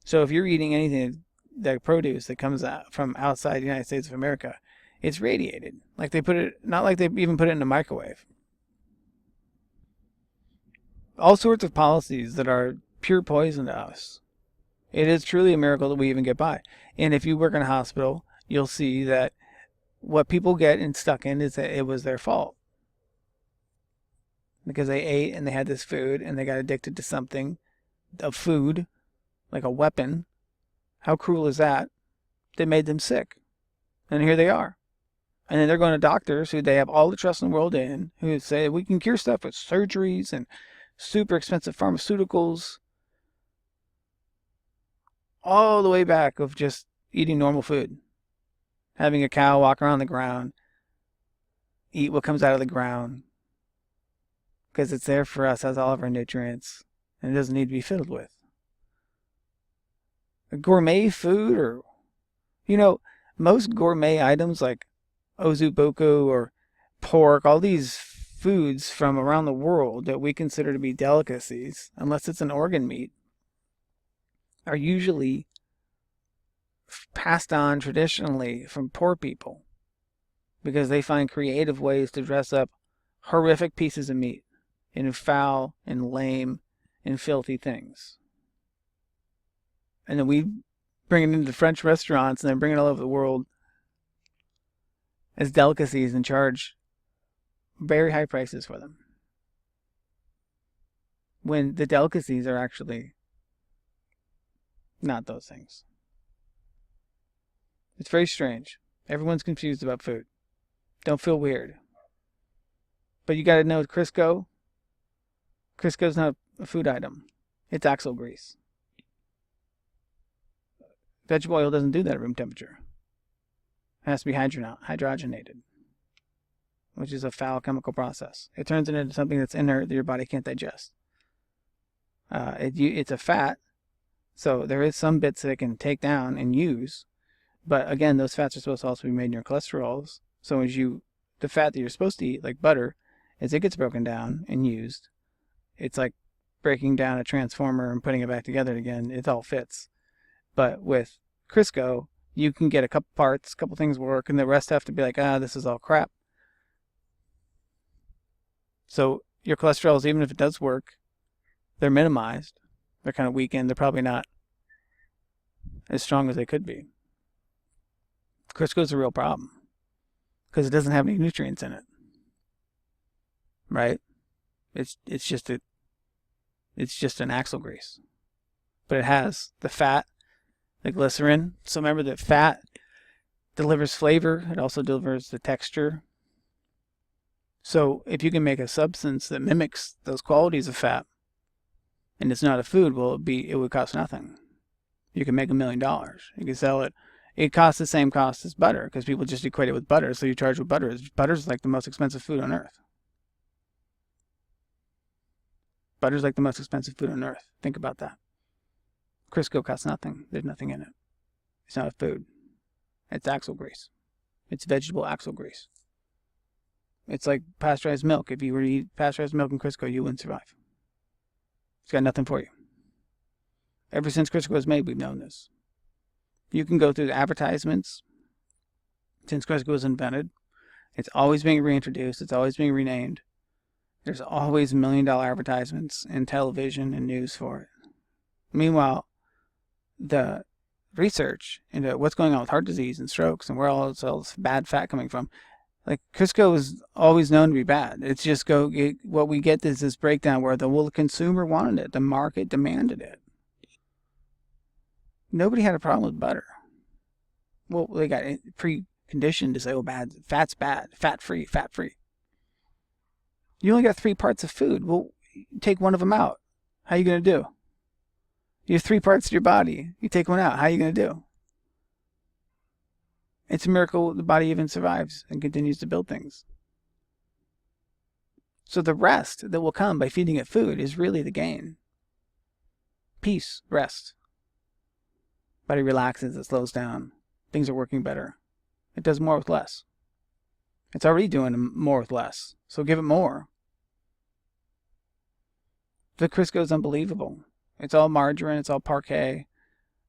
So if you're eating anything, that produce that comes out from outside the United States of America, it's radiated. Like they put it, not like they even put it in a microwave. All sorts of policies that are pure poison to us. It is truly a miracle that we even get by. And if you work in a hospital, you'll see that what people get and stuck in is that it was their fault. Because they ate and they had this food and they got addicted to something, of food, like a weapon. How cruel is that? They made them sick. And here they are. And then they're going to doctors who they have all the trust in the world in, who say we can cure stuff with surgeries and super expensive pharmaceuticals. All the way back of just eating normal food. Having a cow walk around the ground. Eat what comes out of the ground. Because it's there for us, has all of our nutrients. And it doesn't need to be fiddled with. A gourmet food, or, you know, most gourmet items like ozuboku or pork, all these foods from around the world that we consider to be delicacies, unless it's an organ meat, are usually passed on traditionally from poor people because they find creative ways to dress up horrific pieces of meat in foul and lame and filthy things. And then we bring it into French restaurants and then bring it all over the world as delicacies and charge very high prices for them. When the delicacies are actually not those things. It's very strange. Everyone's confused about food. Don't feel weird. But you got to know Crisco's not a food item. It's axle grease. Vegetable oil doesn't do that at room temperature. It has to be hydrogenated, which is a foul chemical process. It turns it into something that's inert that your body can't digest. It's a fat, so there is some bits that it can take down and use. But again, those fats are supposed to also be made in your cholesterols. So the fat that you're supposed to eat, like butter, as it gets broken down and used, it's like breaking down a transformer and putting it back together again. It all fits. But with Crisco, you can get a couple parts, a couple things work, and the rest have to be like, this is all crap. So your cholesterols, even if it does work, they're minimized. They're kind of weakened. They're probably not as strong as they could be. Crisco is a real problem because it doesn't have any nutrients in it, right? It's just an axle grease, but it has the fat, the glycerin. So remember that fat delivers flavor. It also delivers the texture. So if you can make a substance that mimics those qualities of fat, and it's not a food, well, it would cost nothing. You can make $1 million. You can sell it. It costs the same cost as butter because people just equate it with butter. So you charge with butter. Butter's like the most expensive food on earth. Butter's like the most expensive food on earth. Think about that. Crisco costs nothing. There's nothing in it. It's not a food. It's axle grease. It's vegetable axle grease. It's like pasteurized milk. If you were to eat pasteurized milk and Crisco, you wouldn't survive. It's got nothing for you. Ever since Crisco was made, we've known this. You can go through the advertisements since Crisco was invented. It's always being reintroduced. It's always being renamed. There's always $1 million advertisements in television and news for it. Meanwhile, the research into what's going on with heart disease and strokes and where all this bad fat coming from, like Crisco is always known to be bad. It's just what we get is this breakdown where the consumer wanted it, the market demanded it. Nobody had a problem with butter. Well, they got preconditioned to say, fat's bad, fat-free, fat-free. You only got 3 parts of food. Well, take one of them out. How are you going to do? You have 3 parts of your body. You take one out. How are you going to do? It's a miracle the body even survives and continues to build things. So the rest that will come by feeding it food is really the gain. Peace, rest. Body relaxes, it slows down. Things are working better. It does more with less. It's already doing more with less, so give it more. The Crisco is unbelievable. It's all margarine, it's all parquet.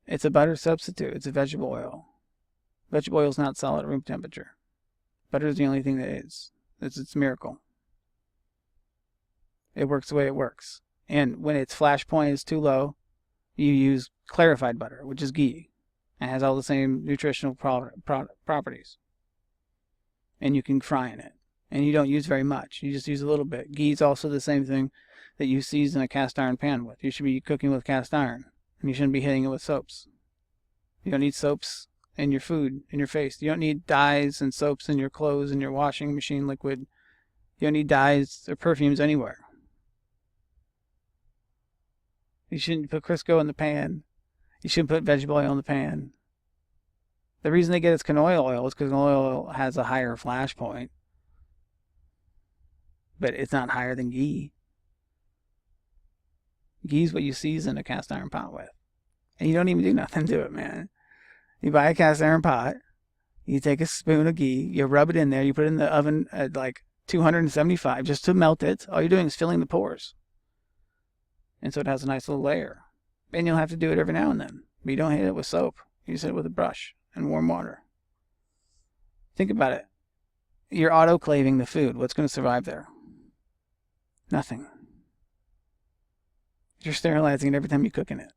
It's a butter substitute, it's a vegetable oil. Vegetable oil is not solid at room temperature. Butter is the only thing that is. It's a miracle. It works the way it works. And when its flash point is too low, you use clarified butter, which is ghee. It has all the same nutritional properties. And you can fry in it. And you don't use very much. You just use a little bit. Ghee is also the same thing that you season a cast iron pan with. You should be cooking with cast iron. And you shouldn't be hitting it with soaps. You don't need soaps in your food, in your face. You don't need dyes and soaps in your clothes and your washing machine liquid. You don't need dyes or perfumes anywhere. You shouldn't put Crisco in the pan. You shouldn't put vegetable oil in the pan. The reason they get its canola oil is because canola oil has a higher flash point. But it's not higher than ghee. Ghee is what you season a cast iron pot with. And you don't even do nothing to it, man. You buy a cast iron pot. You take a spoon of ghee. You rub it in there. You put it in the oven at like 275 just to melt it. All you're doing is filling the pores. And so it has a nice little layer. And you'll have to do it every now and then. But you don't hit it with soap. You just hit it with a brush and warm water. Think about it. You're autoclaving the food. What's going to survive there? Nothing. You're sterilizing it every time you cook in it.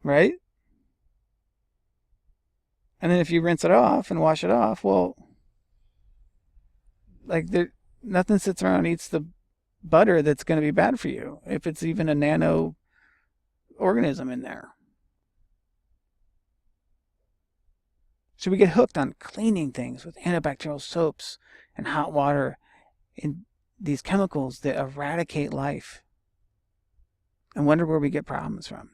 Right? And then if you rinse it off and wash it off, well, like nothing sits around and eats the butter that's going to be bad for you, if it's even a nano organism in there. So we get hooked on cleaning things with antibacterial soaps and hot water and these chemicals that eradicate life, and wonder where we get problems from.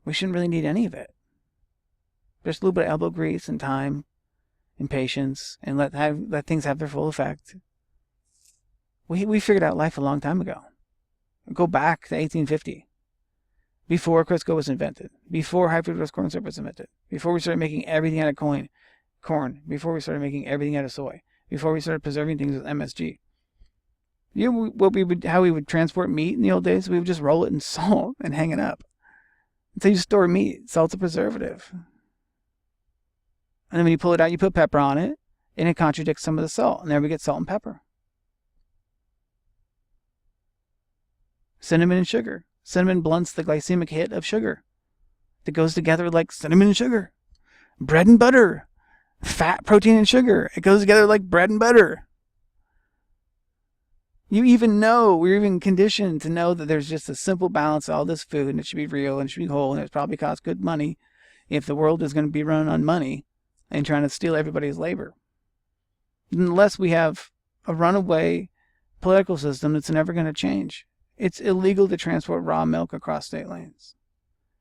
We shouldn't really need any of it. Just a little bit of elbow grease and time and patience, and let things have their full effect. We figured out life a long time ago. Go back to 1850. Before Crisco was invented. Before high fructose corn syrup was invented. Before we started making everything out of corn. Before we started making everything out of soy. Before we started preserving things with MSG. You know how we would transport meat in the old days? We would just roll it in salt and hang it up. That's how you store meat. Salt's a preservative. And then when you pull it out, you put pepper on it, and it contradicts some of the salt. And there we get salt and pepper. Cinnamon and sugar. Cinnamon blunts the glycemic hit of sugar. It goes together like cinnamon and sugar. Bread and butter. Fat, protein, and sugar. It goes together like bread and butter. We're even conditioned to know that there's just a simple balance of all this food, and it should be real, and it should be whole, and it probably costs good money if the world is going to be run on money and trying to steal everybody's labor. Unless we have a runaway political system that's never going to change. It's illegal to transport raw milk across state lines.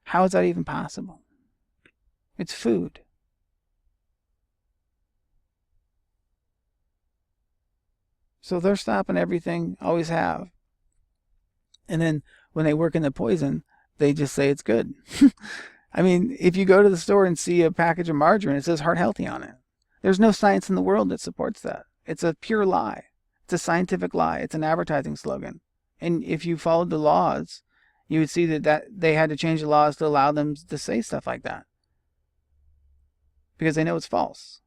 How is that even possible? It's food. So they're stopping everything, always have. And then when they work in the poison, they just say it's good. I mean, if you go to the store and see a package of margarine, it says heart healthy on it. There's no science in the world that supports that. It's a pure lie. It's a scientific lie. It's an advertising slogan. And if you followed the laws, you would see that they had to change the laws to allow them to say stuff like that. Because they know it's false.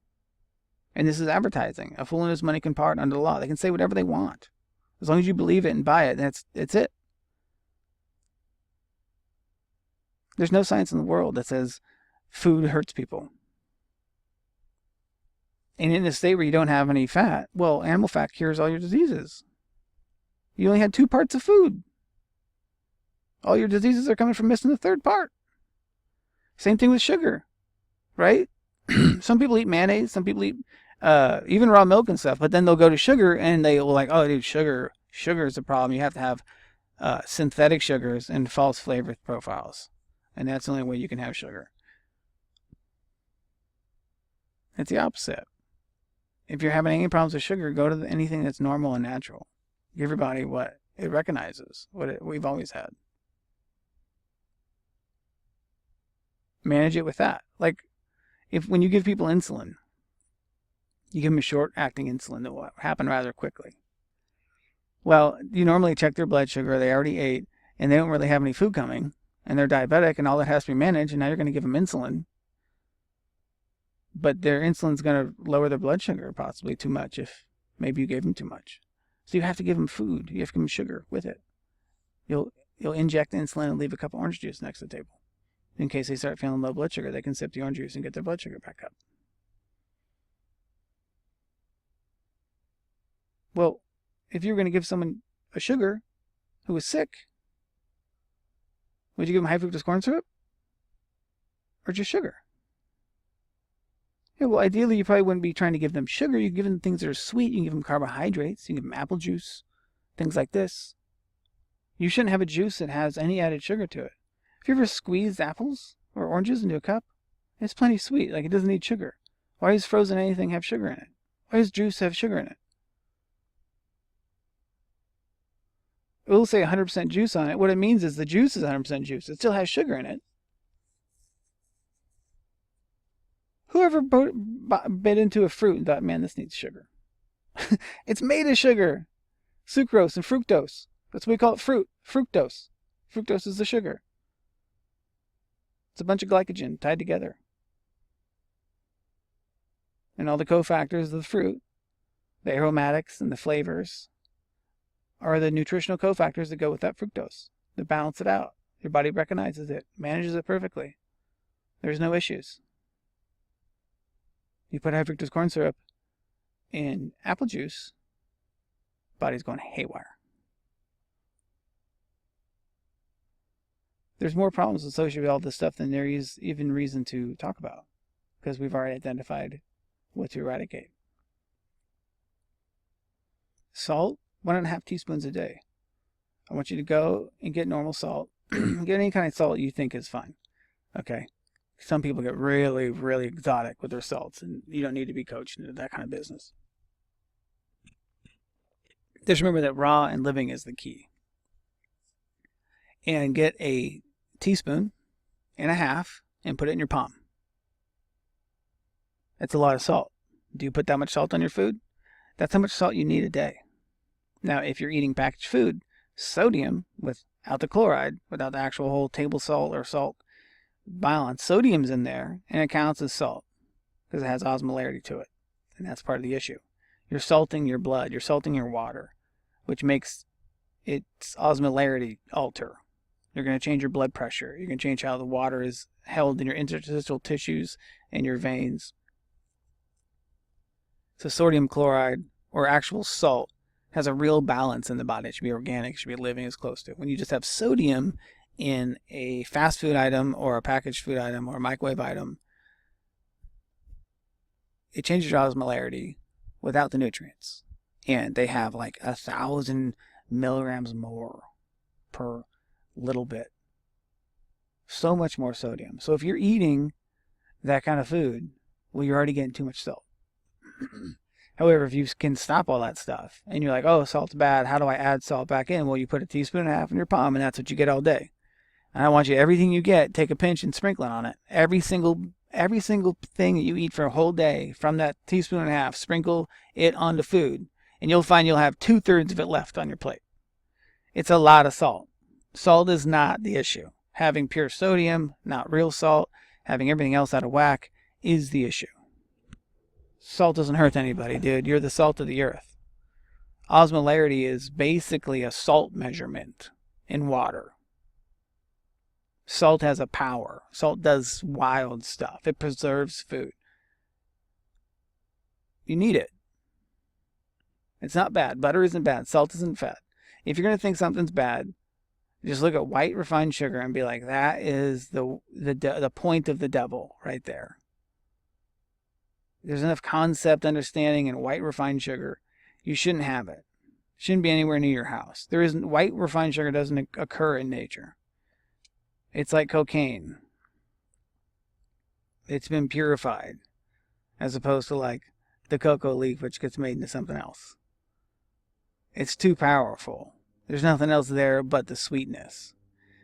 And this is advertising. A fool and his money can part under the law. They can say whatever they want. As long as you believe it and buy it, it's it. There's no science in the world that says food hurts people. And in a state where you don't have any fat, well, animal fat cures all your diseases. You only had 2 parts of food. All your diseases are coming from missing the 3rd part. Same thing with sugar, right? Some people eat mayonnaise. Some people eat even raw milk and stuff. But then they'll go to sugar and they will like, oh, dude, sugar is a problem. You have to have synthetic sugars and false flavor profiles. And that's the only way you can have sugar. It's the opposite. If you're having any problems with sugar, go to anything that's normal and natural. Give your body what it recognizes, we've always had. Manage it with that. Like, when you give people insulin, you give them a short-acting insulin that will happen rather quickly. Well, you normally check their blood sugar, they already ate, and they don't really have any food coming, and they're diabetic, and all that has to be managed, and now you're going to give them insulin. But their insulin's going to lower their blood sugar possibly too much if maybe you gave them too much. So you have to give them food. You have to give them sugar with it. You'll inject insulin and leave a cup of orange juice next to the table. In case they start feeling low blood sugar, they can sip the orange juice and get their blood sugar back up. Well, if you were going to give someone a sugar who was sick, would you give them high fructose corn syrup? Or just sugar? Yeah, well, ideally, you probably wouldn't be trying to give them sugar. You give them things that are sweet. You can give them carbohydrates. You can give them apple juice, things like this. You shouldn't have a juice that has any added sugar to it. If you ever squeezed apples or oranges into a cup, it's plenty sweet. Like, it doesn't need sugar. Why does frozen anything have sugar in it? Why does juice have sugar in it? It will say 100% juice on it. What it means is the juice is 100% juice. It still has sugar in it. Whoever bit into a fruit and thought, man, this needs sugar. It's made of sugar. Sucrose and fructose. That's what we call it, fruit. Fructose. Fructose is the sugar. It's a bunch of glycogen tied together. And all the cofactors of the fruit, the aromatics and the flavors, are the nutritional cofactors that go with that fructose, that balance it out. Your body recognizes it, manages it perfectly. There's no issues. You put high fructose corn syrup in apple juice, body's going haywire. There's more problems associated with all this stuff than there is even reason to talk about, because we've already identified what to eradicate. Salt, 1.5 teaspoons a day. I want you to go and get normal salt. Get any kind of salt you think is fine. Okay? Some people get really, really exotic with their salts, and you don't need to be coached into that kind of business. Just remember that raw and living is the key. And get a teaspoon and a half and put it in your palm. That's a lot of salt. Do you put that much salt on your food? That's how much salt you need a day. Now, if you're eating packaged food, sodium without the chloride, without the actual whole table salt or salt balance, sodium's in there and it counts as salt because it has osmolarity to it. And that's part of the issue. You're salting your blood, you're salting your water, which makes its osmolarity alter. You're going to change your blood pressure. You're going to change how the water is held in your interstitial tissues and your veins. So sodium chloride, or actual salt, has a real balance in the body. It should be organic. It should be living as close to. When you just have sodium in a fast food item or a packaged food item or a microwave item, it changes your osmolarity without the nutrients. And they have like 1,000 milligrams more per little bit. So much more sodium. So if you're eating that kind of food, well, you're already getting too much salt. However, if you can stop all that stuff and you're like, oh, salt's bad, how do I add salt back in? Well, you put a teaspoon and a half in your palm and that's what you get all day. And I want you, everything you get, take a pinch and sprinkle it on it. Every single thing that you eat for a whole day, from that teaspoon and a half, sprinkle it onto food. And you'll find you'll have 2/3 of it left on your plate. It's a lot of salt. Salt is not the issue. Having pure sodium, not real salt, having everything else out of whack is the issue. Salt doesn't hurt anybody, dude. You're the salt of the earth. Osmolarity is basically a salt measurement in water. Salt has a power. Salt does wild stuff. It preserves food. You need it. It's not bad. Butter isn't bad. Salt isn't fat. If you're going to think something's bad, just look at white refined sugar and be like, that is the point of the devil right there. There's enough concept understanding in white refined sugar. You shouldn't have it. Shouldn't be anywhere near your house. White refined sugar doesn't occur in nature. It's like cocaine. It's been purified, as opposed to like the cocoa leaf, which gets made into something else. It's too powerful. There's nothing else there but the sweetness.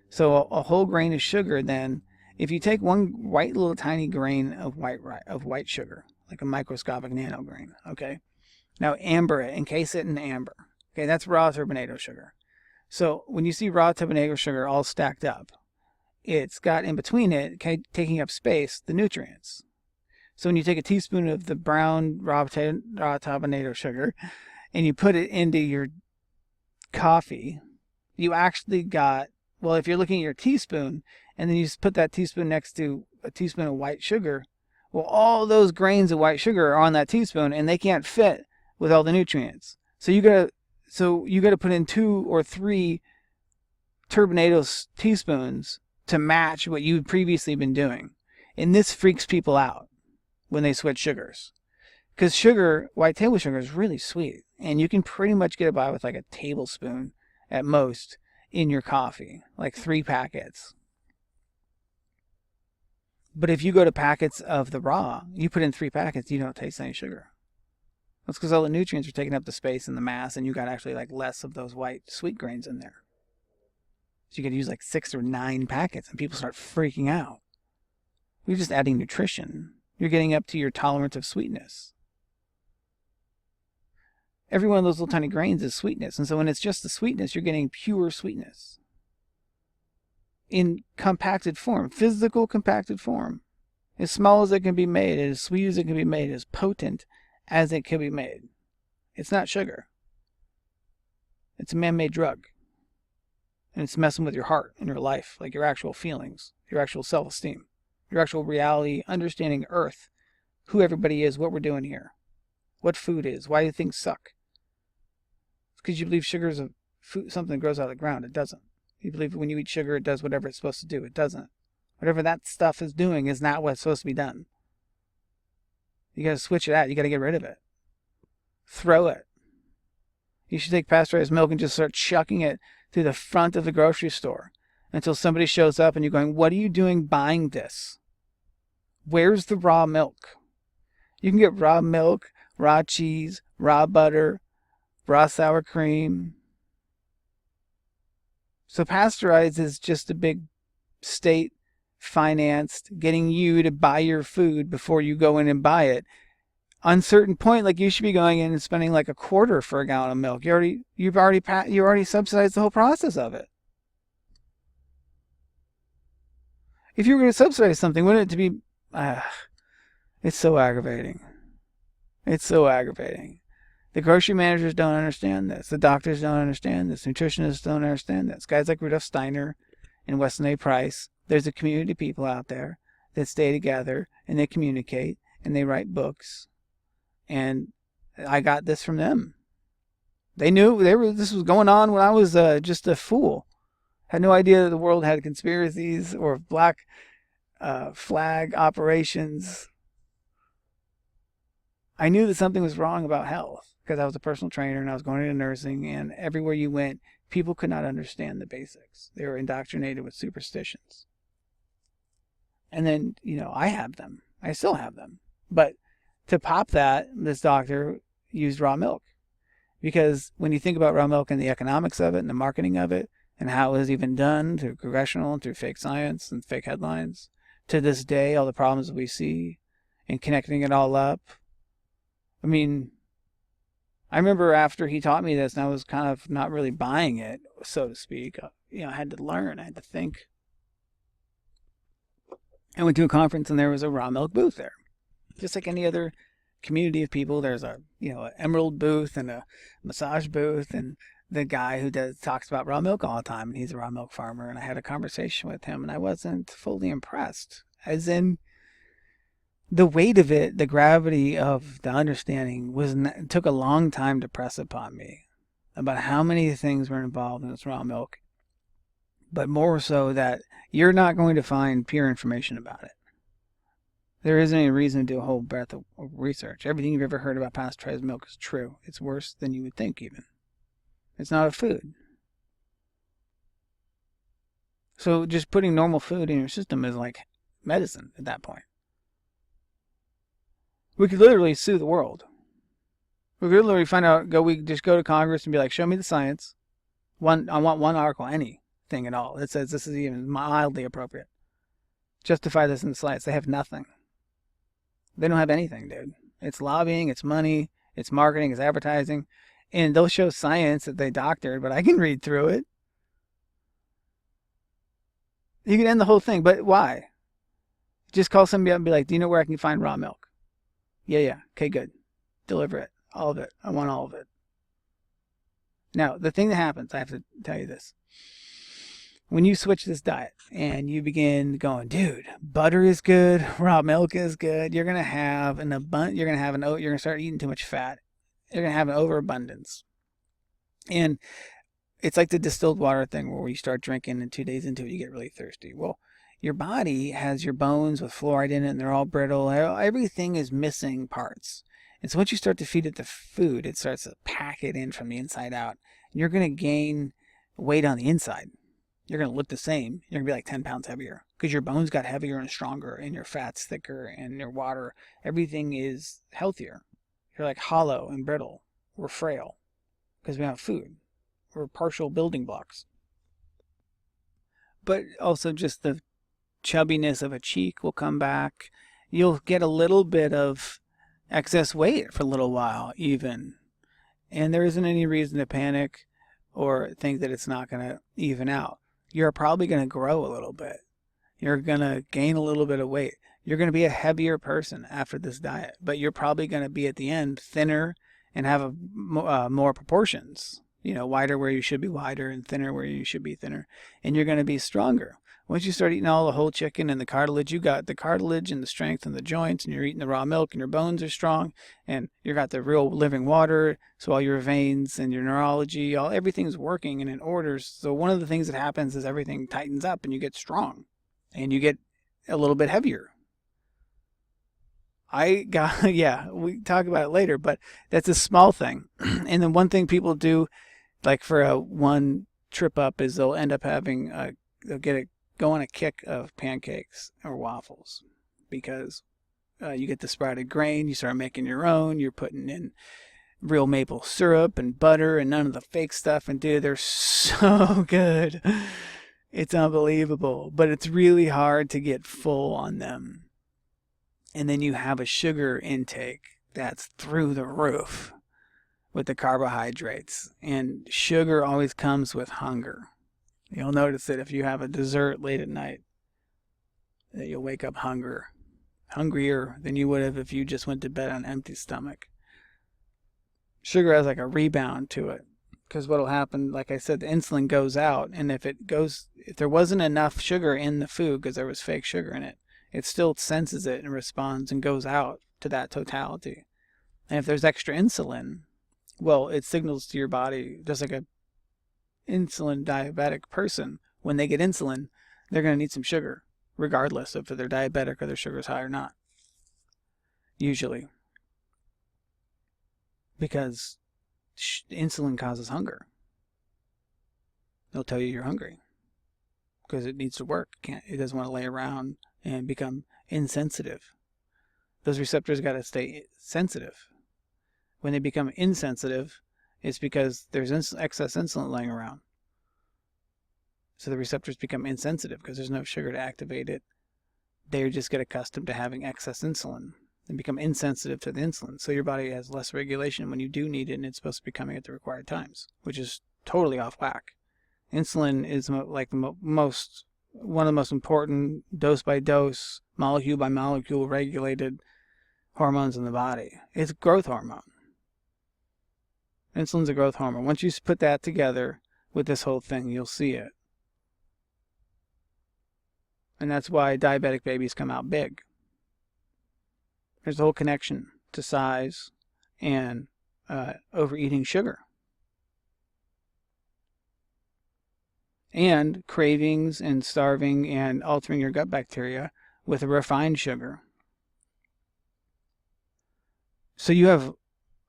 So a whole grain of sugar, then, if you take one white little tiny grain of white sugar, like a microscopic nano grain, okay? Now amber it, encase it in amber. Okay, that's raw turbinado sugar. So when you see raw turbinado sugar all stacked up, it's got in between it, taking up space, the nutrients. So when you take a teaspoon of the brown raw turbinado sugar and you put it into your coffee, you actually got, well, if you're looking at your teaspoon and then you just put that teaspoon next to a teaspoon of white sugar, well, all those grains of white sugar are on that teaspoon and they can't fit with all the nutrients. So you gotta put in 2 or 3 turbinado teaspoons to match what you've previously been doing. And this freaks people out when they switch sugars. Because sugar, white table sugar, is really sweet. And you can pretty much get it by with like a tablespoon at most in your coffee. Like 3 packets. But if you go to packets of the raw, you put in 3 packets, you don't taste any sugar. That's because all the nutrients are taking up the space and the mass, and you got actually like less of those white sweet grains in there. So you could use like 6 or 9 packets, and people start freaking out. You're just adding nutrition. You're getting up to your tolerance of sweetness. Every one of those little tiny grains is sweetness, and so when it's just the sweetness, you're getting pure sweetness. In compacted form, physical compacted form. As small as it can be made, as sweet as it can be made, as potent as it can be made. It's not sugar. It's a man-made drug. And it's messing with your heart and your life, like your actual feelings, your actual self-esteem, your actual reality, understanding Earth, who everybody is, what we're doing here, what food is, why do things suck. It's because you believe sugar is something that grows out of the ground. It doesn't. You believe when you eat sugar, it does whatever it's supposed to do. It doesn't. Whatever that stuff is doing is not what's supposed to be done. You got to switch it out. You got to get rid of it. Throw it. You should take pasteurized milk and just start chucking it through the front of the grocery store until somebody shows up and you're going, what are you doing buying this? Where's the raw milk? You can get raw milk, raw cheese, raw butter raw sour cream. So pasteurized is just a big state financed getting you to buy your food before you go in and buy it. On certain point, like you should be going in and spending like a quarter for a gallon of milk. You already subsidized the whole process of it. If you were going to subsidize something, wouldn't it to be? It's so aggravating. It's so aggravating. The grocery managers don't understand this. The doctors don't understand this. Nutritionists don't understand this. Guys like Rudolf Steiner and Weston A. Price, there's a community of people out there that stay together and they communicate and they write books. And I got this from them. They knew this was going on when I was just a fool. Had no idea that the world had conspiracies or black flag operations. I knew that something was wrong about health because I was a personal trainer and I was going into nursing, and everywhere you went, people could not understand the basics. They were indoctrinated with superstitions. And then, I have them. I still have them. But to pop that, this doctor used raw milk. Because when you think about raw milk and the economics of it and the marketing of it and how it was even done through congressional and through fake science and fake headlines, to this day, all the problems that we see and connecting it all up. I mean, I remember after he taught me this and I was kind of not really buying it, so to speak. I had to learn. I had to think. I went to a conference and there was a raw milk booth there. Just like any other community of people, there's an emerald booth and a massage booth, and the guy who talks about raw milk all the time, and he's a raw milk farmer, and I had a conversation with him and I wasn't fully impressed. As in, the weight of it, the gravity of the understanding took a long time to press upon me about how many things were involved in this raw milk, but more so that you're not going to find pure information about it. There isn't any reason to do a whole breadth of research. Everything you've ever heard about pasteurized milk is true. It's worse than you would think even. It's not a food. So just putting normal food in your system is like medicine at that point. We could literally sue the world. We could literally we just go to Congress and be like, show me the science. I want one article, anything at all, that says this is even mildly appropriate. Justify this in the science. They have nothing. They don't have anything, dude. It's lobbying, it's money, it's marketing, it's advertising. And they'll show science that they doctored, but I can read through it. You can end the whole thing, but why? Just call somebody up and be like, do you know where I can find raw milk? Yeah. Okay, good. Deliver it. All of it. I want all of it. Now, the thing that happens, I have to tell you this. When you switch this diet and you begin going, dude, butter is good, raw milk is good, you're gonna start eating too much fat. You're gonna have an overabundance. And it's like the distilled water thing where you start drinking and 2 days into it you get really thirsty. Well, your body has your bones with fluoride in it and they're all brittle. Everything is missing parts. And so once you start to feed it the food, it starts to pack it in from the inside out. And you're gonna gain weight on the inside. You're going to look the same. You're going to be like 10 pounds heavier because your bones got heavier and stronger and your fat's thicker and your water, everything is healthier. You're like hollow and brittle. We're frail because we don't have food. We're partial building blocks. But also just the chubbiness of a cheek will come back. You'll get a little bit of excess weight for a little while even. And there isn't any reason to panic or think that it's not going to even out. You're probably going to grow a little bit. You're going to gain a little bit of weight. You're going to be a heavier person after this diet, but you're probably going to be at the end thinner and have more proportions. Wider where you should be wider and thinner where you should be thinner. And you're going to be stronger. Once you start eating all the whole chicken and the cartilage, you got the cartilage and the strength and the joints, and you're eating the raw milk and your bones are strong, and you got the real living water, so all your veins and your neurology, everything's working and in order. So one of the things that happens is everything tightens up and you get strong and you get a little bit heavier. We talk about it later, but that's a small thing. And then one thing people do, like for one trip up, is they'll end up having, go on a kick of pancakes or waffles because you get the sprouted grain, you start making your own, you're putting in real maple syrup and butter and none of the fake stuff. And dude, they're so good. It's unbelievable. But it's really hard to get full on them. And then you have a sugar intake that's through the roof with the carbohydrates. And sugar always comes with hunger. You'll notice that if you have a dessert late at night, that you'll wake up hungrier than you would have if you just went to bed on an empty stomach. Sugar has like a rebound to it, because what'll happen, like I said, the insulin goes out, and if there wasn't enough sugar in the food because there was fake sugar in it, it still senses it and responds and goes out to that totality. And if there's extra insulin, well, it signals to your body, just like a insulin diabetic person, when they get insulin, they're going to need some sugar, regardless of if they're diabetic or their sugar's high or not. Usually. Because insulin causes hunger. They'll tell you you're hungry. Because it needs to work. It doesn't want to lay around and become insensitive. Those receptors got to stay sensitive. When they become insensitive, it's because there's excess insulin laying around. So the receptors become insensitive because there's no sugar to activate it. They just get accustomed to having excess insulin and become insensitive to the insulin. So your body has less regulation when you do need it, and it's supposed to be coming at the required times, which is totally off whack. Insulin is like one of the most important dose-by-dose, molecule-by-molecule regulated hormones in the body. It's a growth hormone. Insulin's a growth hormone. Once you put that together with this whole thing, you'll see it. And that's why diabetic babies come out big. There's a whole connection to size and overeating sugar. And cravings and starving and altering your gut bacteria with a refined sugar. So you have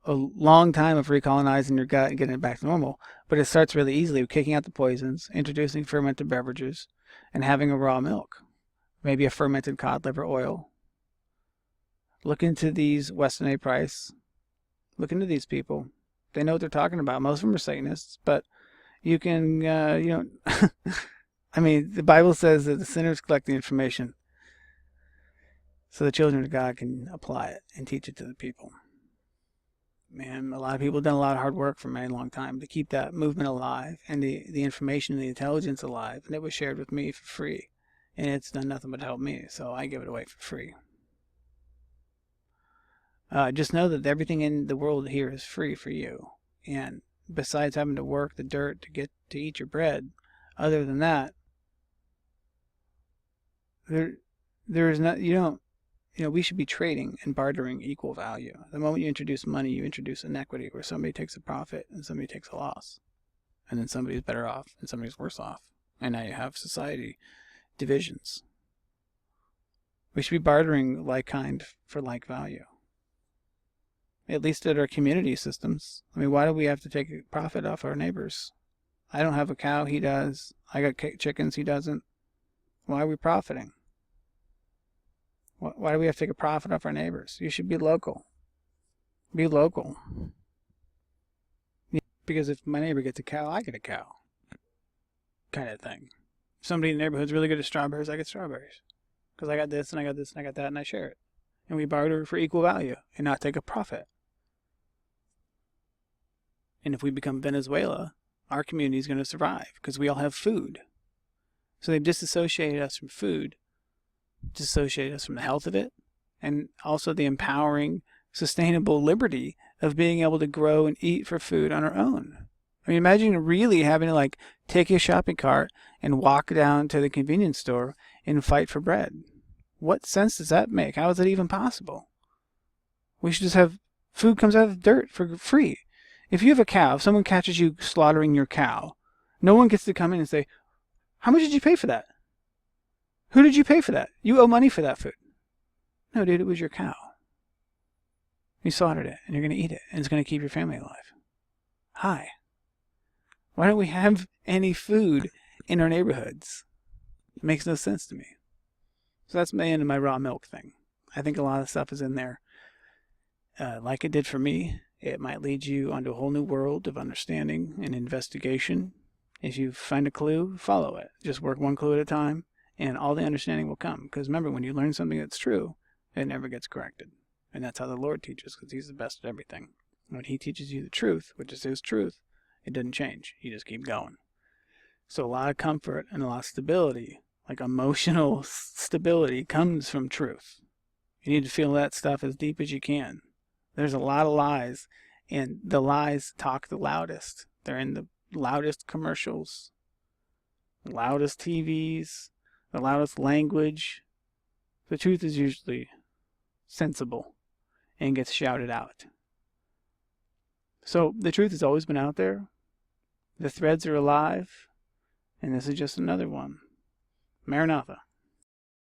a long time of recolonizing your gut and getting it back to normal, but it starts really easily with kicking out the poisons, introducing fermented beverages, and having a raw milk. Maybe a fermented cod liver oil. Look into these Weston A. Price. Look into these people. They know what they're talking about. Most of them are Satanists, but you can, I mean, the Bible says that the sinners collect the information so the children of God can apply it and teach it to the people. Man, a lot of people have done a lot of hard work for a very long time to keep that movement alive and the information and the intelligence alive, and it was shared with me for free. And it's done nothing but help me, so I give it away for free. Just know that everything in the world here is free for you. And besides having to work the dirt to get to eat your bread, other than that, there is not, we should be trading and bartering equal value. The moment you introduce money, you introduce inequity, where somebody takes a profit and somebody takes a loss. And then somebody's better off and somebody's worse off. And now you have society divisions. We should be bartering like kind for like value. At least at our community systems. I mean, why do we have to take a profit off our neighbors? I don't have a cow, he does. I got chickens, he doesn't. Why are we profiting? Why do we have to take a profit off our neighbors? You should be local. Be local. Because if my neighbor gets a cow, I get a cow. Kind of thing. If somebody in the neighborhood's really good at strawberries, I get strawberries. Because I got this, and I got this, and I got that, and I share it. And we barter for equal value and not take a profit. And if we become Venezuela, our community is going to survive because we all have food. So they've disassociated us from food, disassociated us from the health of it, and also the empowering, sustainable liberty of being able to grow and eat for food on our own. I mean, imagine really having to take your shopping cart and walk down to the convenience store and fight for bread. What sense does that make? How is that even possible? We should just have food comes out of the dirt for free. If you have a cow, if someone catches you slaughtering your cow, no one gets to come in and say, how much did you pay for that? Who did you pay for that? You owe money for that food. No, dude, it was your cow. You slaughtered it, and you're going to eat it, and it's going to keep your family alive. Hi. Why don't we have any food in our neighborhoods? It makes no sense to me. So that's my end of my raw milk thing. I think a lot of stuff is in there like it did for me, It might lead you onto a whole new world of understanding and investigation. If you find a clue, follow it. Just work one clue at a time, and all the understanding will come. Because remember, when you learn something that's true, it never gets corrected. And that's how the Lord teaches, because He's the best at everything. When He teaches you the truth, which is His truth, it doesn't change. You just keep going. So a lot of comfort and a lot of stability, like emotional stability, comes from truth. You need to feel that stuff as deep as you can. There's a lot of lies, and the lies talk the loudest. They're in the loudest commercials, loudest TVs, the loudest language. The truth is usually sensible and gets shouted out. So the truth has always been out there. The threads are alive, and this is just another one. Maranatha.